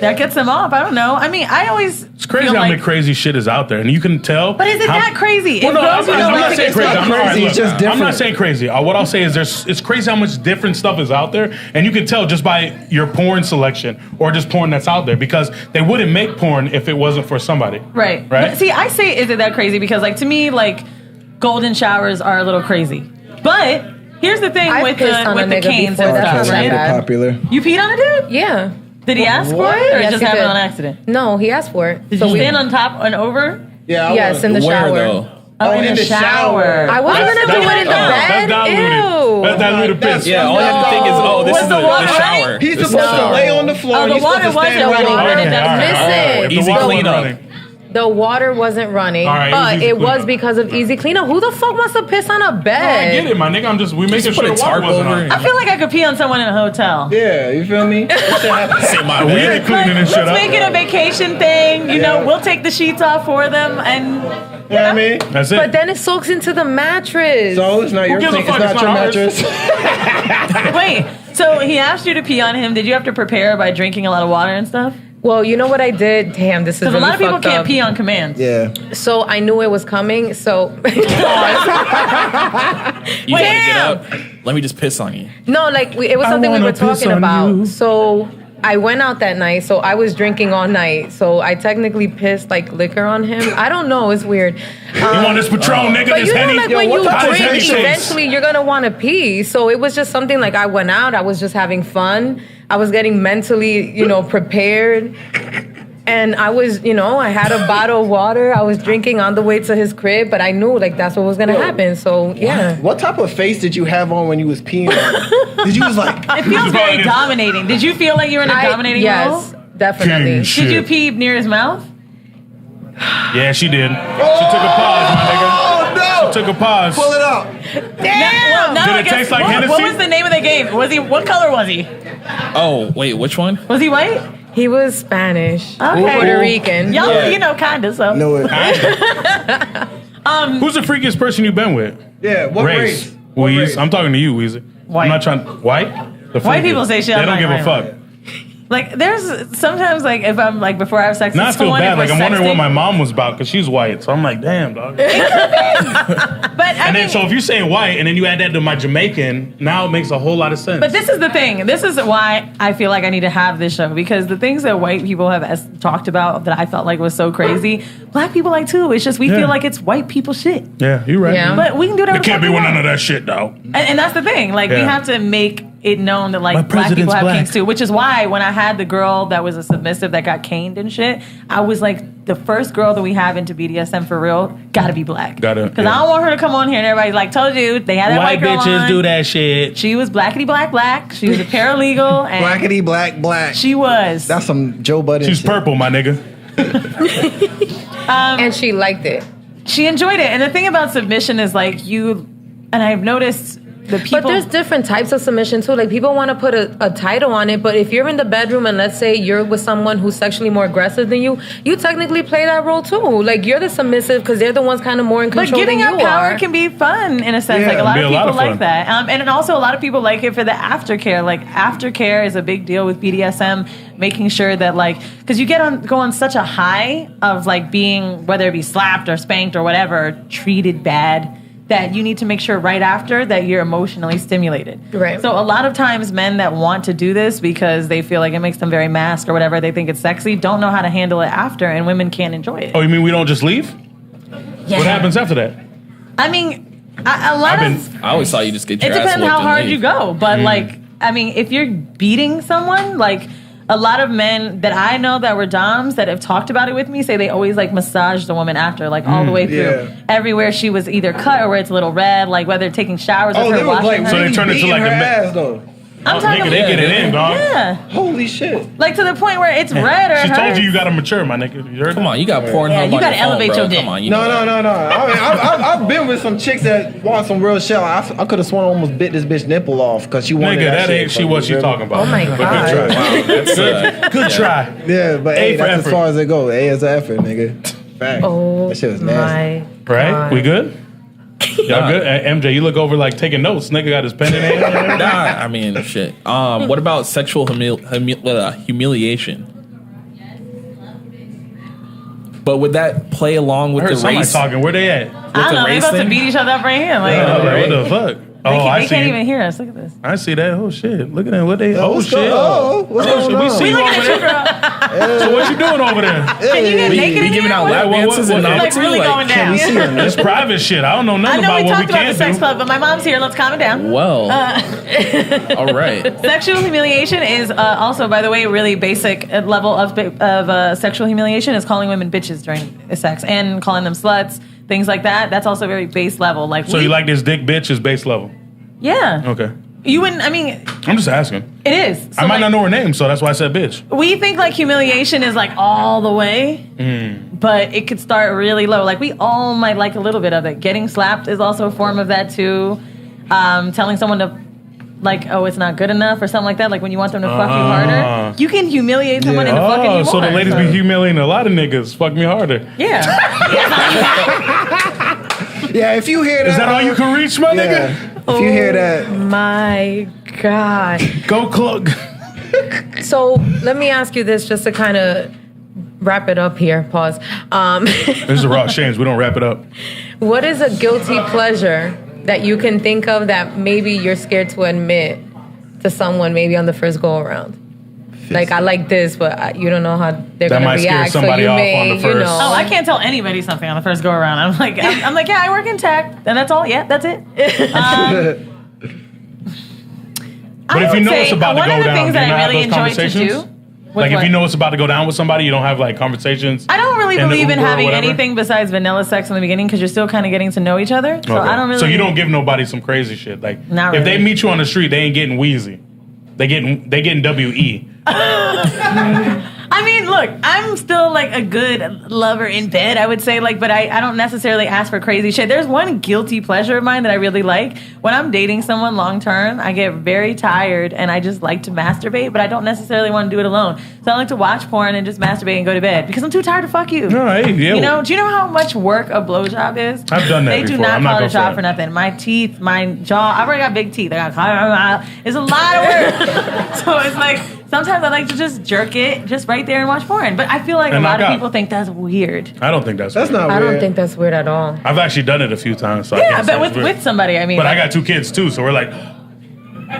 That gets them off. I don't know. I mean, I always. It's crazy feel how like, many crazy shit is out there, and you can tell. But is it how- that crazy? Well, no, I'm If girls not like saying it, crazy. not I'm, all right, crazy, it's look, just I'm not different. saying crazy. What I'll say is it's crazy how much different stuff is out there, and you can tell just by your porn selection or just porn that's out there, because they wouldn't make porn if it wasn't for somebody. Right. Right? But see, I say, is it that crazy? Because, like, to me, like, golden showers are a little crazy. But here's the thing I've with pissed on the a nigga canes before, and that's stuff, not right? that bad. Popular. You peed on a dude? Yeah. Did he ask for What? it, or Yes, just he happened did. on accident? No, he asked for it. Did you stand on top and over? Yeah. Yes, in the Where shower. though? Oh, in the shower. I wasn't gonna do it in the That's bed. diluted. Ew. That's diluted piss. Yeah, all you have to think is, oh, this Was is the the water shower. He's This is supposed the to shower. lay on the floor. Oh, the He's supposed water to stand wasn't right running. on it. Listen, The Easy water wasn't cleanup. running. the water wasn't running, All right, but easy it was cleanup. because of easy cleanup. Who the fuck wants to piss on a I bed? get it, my nigga. We making put sure a the water tarp wasn't over on. it. I feel like I could pee on someone in a hotel. Yeah, you feel me? That shit happens. Say my We bad. ain't cleaning this shit Let's up. make it a vacation thing. You know, we'll take the sheets off for them, and You know what I mean? That's it. But then it soaks into the mattress. So it's not your gives a thing. fuck? It's not It's your not mattress. wait. So he asked you to pee on him. Did you have to prepare by drinking a lot of water and stuff? Well, you know what I did? Damn, this is Because really a lot of people fucked can't up. pee on command. Yeah. So I knew it was coming. So You gotta get up. Let me just piss on you. no, like it was I something we wanna were piss talking on about. you. So I went out that night. So I was drinking all night. So I technically pissed like liquor on him. I don't know. It's weird. You want this Patron, nigga? But This you know, Henny? like Yo, when what you type of drink, Henny taste? eventually you're gonna want to pee. So it was just something like I went out. I was just having fun. I was getting mentally, prepared. And I was, I had a bottle of water. I was drinking on the way to his crib, but I knew like that's what was gonna happen. So yeah. What type of face did you have on when you was peeing on it? Did you was like, It feels very dominating. Did you feel like you were in a dominating yes, role? definitely. King shit. Did you pee near his mouth? Yeah, she did. She took a pause, my nigga. oh no! Took a pause. Pull it out. Well, now Did I it guess- taste like what Hennessy? was the name of the game? What color was he? Oh, wait, which one? Was he white? He was Spanish, Okay. Puerto Rican. Y'all, Yeah. kinda, so. No, it. Who's the freakiest person you've been with? Yeah, what race? What Weeze. race? I'm talking to you, Weezy. White. I'm not trying. White? The White freakiest. people say shit They I'm don't like, give a right, fuck. Like, there's sometimes, like, if I'm, like, before I have sex Now I with feel someone, bad. if Like, we're I'm wondering what sexting- my mom was about because she's white. So I'm like, damn, dog. But, I And mean, then, so if you're saying white and then you add that to my Jamaican, now it makes a whole lot of sense. but this is the thing. This is why I feel like I need to have this show, because the things that white people have talked about that I felt like was so crazy, black people like too. It's just we Yeah. feel like it's white people shit. yeah, you're right. Yeah. But we can do that. It can't be with none of that shit, though. And that's the thing. Like, we Yeah. have to make it known that, My like, black president's people have black. kinks too. Which is why when I had the girl that was a submissive that got caned and shit, I was like, the first girl that we have into BDSM for real, gotta be black. Gotta, Because yeah. I don't want her to come on here and everybody's like, told you, they had that white, girl on. that shit. She was blackity black. She was a paralegal. And Blackity black. she was. That's some Joe Budden She's shit. purple, my nigga. And she liked it. She enjoyed it. And the thing about submission is like and I've noticed the people. But there's different types of submission too. Like people want to put a title on it, but if you're in the bedroom and let's say you're with someone who's sexually more aggressive than you technically play that role too. Like you're the submissive because they're the ones kind of more in But control giving than up you power are. can be fun in a sense. Yeah. Like a lot Be of a lot people of like fun. that. And also a lot of people like it for the aftercare. Like aftercare is a big deal with BDSM, making sure that like, because you go on such a high of like being, whether it be slapped or spanked or whatever, treated bad, that you need to make sure right after that you're emotionally stimulated. Right. So a lot of times men that want to do this because they feel like it makes them very masked or whatever, they think it's sexy, don't know how to handle it after, and women can't enjoy it. Oh, you mean we don't just leave? Yeah. What happens after that? I mean, I always saw you just get your It ass depends whooped how and hard leave. you go, but like, I mean, if you're beating someone, like a lot of men that I know that were doms that have talked about it with me say they always like massage the woman after, like all the way through, everywhere she was either cut or where it's a little red, like whether taking showers with her, washing her. So they turn into like her a ass though. I'm talking nigga, they get it in, dog. Yeah, Holy shit. like to the point where it's red or She it told hurts. you gotta mature, my nigga. You heard Come that? on, you got Pornhub Yeah, you on gotta your phone, elevate bro. your dick. Come on, you No. know that. I mean, I've been with some chicks that want some real shit. I could have sworn I almost bit this bitch nipple off because she wanted Nigga, that that shit. ain't she what she talking about. Oh my But God. Good try. Wow, that's, Good try. Yeah, but A hey, for that's effort. as far as it goes. A is an effort, nigga. Fact. Oh That shit was nasty. my Right? God. We good? Y'all good? MJ, you look over like taking notes. Nigga got his pen in hand. Nah, I mean, shit. What about sexual humiliation? But would that play along I with heard the somebody race? talking. Where they at? I don't the know. They race about to thing? beat each other up right here. Like, I was like, what the fuck? Oh, I they see. can't even hear us. Look at this. I see that. Oh shit! Look at that. What they? Oh what's shit! going on? What's Oh, going shit. We on? see We you looking over at you, there. girl. So what you doing over there? Can you get naked We in giving here? out What- lap what- dances what- and what- all like too? really going down. We see her. It's private shit. I don't know I nothing know about we what we talked about the can't sex do. club, but my mom's here. Let's calm it down. Well, all right. Sexual humiliation is also, by the way, a really basic level of sexual humiliation is calling women bitches during sex and calling them sluts, things like that. That's also very base level. Like, So you like this dick bitch is base level? Yeah. Okay. You wouldn't. I mean, I'm just asking. it is. So I might like, not know her name, so that's why I said bitch. We think like humiliation is like all the way, but it could start really low. Like we all might like a little bit of it. Getting slapped is also a form of that too. Telling someone to like, oh, it's not good enough or something like that. Like when you want them to fuck you harder, you can humiliate someone into fucking you so the more. ladies be humiliating a lot of niggas. Fuck me harder. Yeah. Yeah, if you hear that. Is that all you can reach, my Yeah. nigga? If you hear that. My God. Go club. So let me ask you this just to kind of wrap it up here. Pause. This is a RawXchange. We don't wrap it up. What is a guilty pleasure that you can think of that maybe you're scared to admit to someone maybe on the first go around? Like, I like this, but you don't know how they're That going to might scare react. somebody so you off may, on the you first. know. Oh, I can't tell anybody something on the first go around. I'm like, yeah, I work in tech, and that's all. Yeah, that's it. But if you know it's about to one go of the down, things do you that not I have really those enjoy to conversations? do. Like if you know it's about to go down with somebody, you don't have like conversations. I don't really in the believe in Uber or having whatever? anything besides vanilla sex in the beginning because you're still kind of getting to know each other. So Okay. I don't really. So you don't give nobody some crazy shit. Like Not if they really. meet you on the street, they ain't getting wheezy. They getting WE. I mean, look, I'm still like a good lover in bed, I would say, like, but I don't necessarily ask for crazy shit. There's one guilty pleasure of mine that I really like. When I'm dating someone long term, I get very tired and I just like to masturbate, but I don't necessarily want to do it alone. So I like to watch porn and just masturbate and go to bed because I'm too tired to fuck you. No, hey, yeah. You know, do you know how much work a blowjob is? I've done that They do before. not I'm not call it a gonna job front. for nothing. My teeth, my jaw, I've already got big teeth. It's a lot of work. So it's like, sometimes I like to just jerk it just right there and watch porn. But I feel like And a lot knock of out. people think that's weird. I don't think that's That's weird. not I weird. don't think that's weird at all. I've actually done it a few times. So I Yeah, can't say but it's weird. with somebody, I mean. But I got 2 kids too, so we're like, all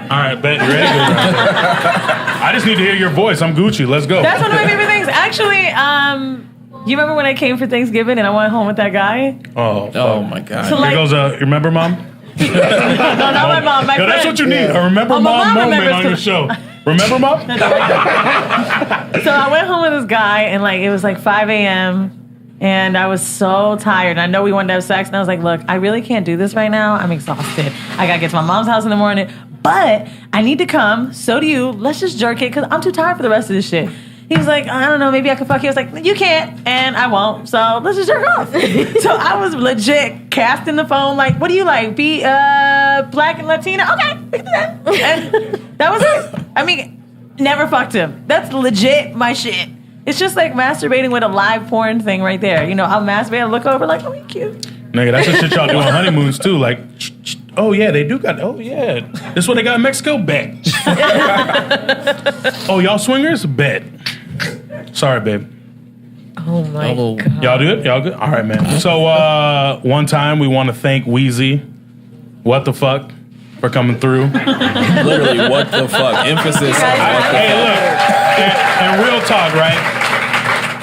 right, bet you ready? I just need to hear your voice. I'm Gucci. Let's go. That's one of my favorite things. Actually, you remember when I came for Thanksgiving and I went home with that guy? Oh, Oh my god. So, like- Here goes a remember mom. No, not my mom, my Yo, friend. that's what you need. Yeah. A remember Oh, my mom mom moment remembers on your to- show. Remember mom? So I went home with this guy and like it was like 5 a.m. and I was so tired. And I know we wanted to have sex and I was like, look, I really can't do this right now. I'm exhausted. I gotta get to my mom's house in the morning, but I need to come. So do you. Let's just jerk it because I'm too tired for the rest of this shit. He was like, I don't know, maybe I could fuck you. I was like, you can't, and I won't. So let's just jerk off. So I was legit casting the phone, like, what do you like? Be black and Latina? Okay, we can do that. And that was it. I mean, never fucked him. That's legit my shit. It's just like masturbating with a live porn thing right there. You know, I'll masturbate and look over like, oh, you cute. Nigga, that's the shit y'all do on honeymoons too. Like, oh yeah, they do got. Oh yeah, this what they got in Mexico. Bet. Oh, y'all swingers? Bet. Sorry, babe. Oh my Oh. God. Y'all good? Y'all good? All right, man. So one time we want to thank Wheezy. What the fuck for coming through. Literally, what the fuck? Emphasis on what the Hey, fuck. look, and real talk, right?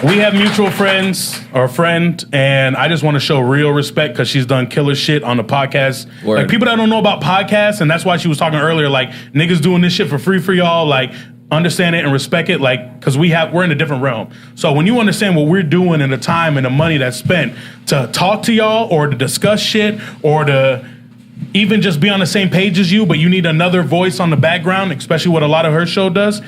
We have mutual friends or a friend, and I just want to show real respect because she's done killer shit on the podcast. Word. Like, people that don't know about podcasts, and that's why she was talking earlier, like, niggas doing this shit for free for y'all, like, understand it and respect it, like, because we're in a different realm. So when you understand what we're doing and the time and the money that's spent to talk to y'all or to discuss shit or to even just be on the same page as you, but you need another voice on the background, especially what a lot of her show does,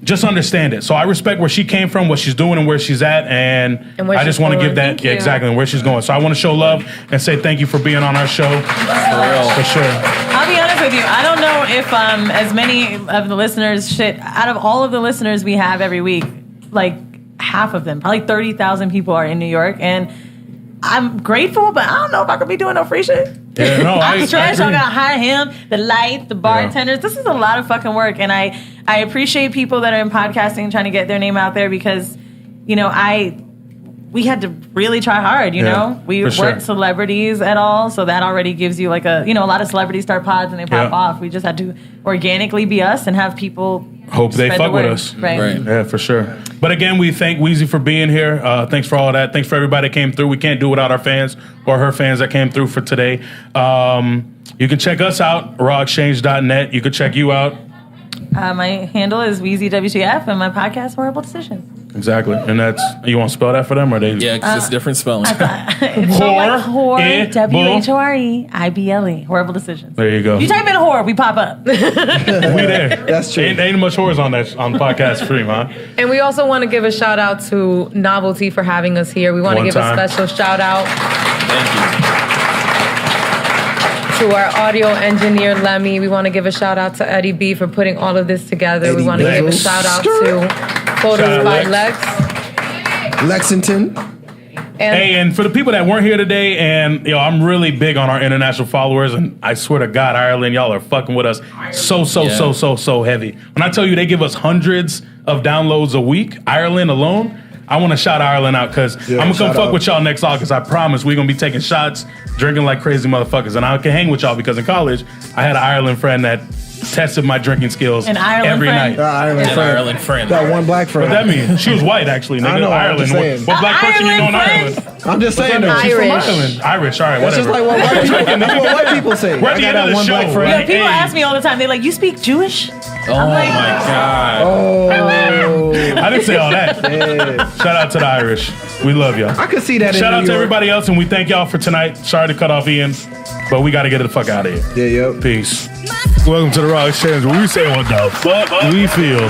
just understand it. So I respect where she came from, what she's doing, and where she's at, and where I just she's want to going. give that, Thank you. exactly, and where she's going. So I want to show love and say thank you for being on our show. For sure. I'll be honest with you. I don't know if as many of the listeners, out of all of the listeners we have every week, like half of them, probably 30,000 people are in New York, and I'm grateful, but I don't know if I could be doing no free shit. Yeah, no, I'm stressed. I agree. gotta hire him, the lights, the bartenders. This is a lot of fucking work, and I appreciate people that are in podcasting trying to get their name out there because, you know, we had to really try hard. You know, we weren't celebrities at all, so that already gives you like a lot of celebrities start pods and they pop off. We just had to organically be us and have people hope they spread fuck the with word. us. Right. Yeah, for sure. But again, we thank Weezy for being here. Thanks for all of that. Thanks for everybody that came through. We can't do it without our fans or her fans that came through for today. You can check us out, RawXchange.net. You can check you out. My handle is WeezyWTF and my podcast, Horrible Decisions. Exactly. And that's, you want to spell that for them or they? Yeah, because it's different spelling. It's so like whore, WHOREIBLE, Horrible Decisions. There you go. You type in whore, we pop up. We there. That's true. Ain't much whores on podcast stream, huh? And we also want to give a shout out to Novelty for having us here. We want to One give time. a special shout out Thank you. to our audio engineer, Lemmy. We want to give a shout out to Eddie B for putting all of this together. Eddie we want to give a Lex. shout out to Photos Shout out by Lex. Lex. Lexington. And Hey, and for the people that weren't here today, and I'm really big on our international followers, and I swear to God, Ireland, y'all are fucking with us so heavy. When I tell you they give us hundreds of downloads a week, Ireland alone, I want to shout Ireland out because I'm gonna come shout fuck out. with y'all next August. I promise we're gonna be taking shots, drinking like crazy motherfuckers, and I can hang with y'all because in college I had an Ireland friend that tested my drinking skills An Ireland every friend? night. Ireland An friend. Ireland friend. That one black friend. What that mean? She was white actually. Nigga. I know, I'm Ireland. just saying. What black person you know in Ireland Ireland? I'm just saying though. She's from Irish. Ireland. Irish. All right, That's whatever. just like what white people. That's what white people say. We're at I the got end of that the one show, black Yeah, friend. people Hey. ask me all the time, they're like, you speak Jewish? Oh my God. Oh, I didn't say all that. yeah. Shout out to the Irish. We love y'all. I could see that. Shout in out New to York. everybody else, and we thank y'all for tonight. Sorry to cut off Ian, but we got to get the fuck out of here. Yeah, yep. Peace. Welcome to the RawXchange, where we say what the fuck we feel.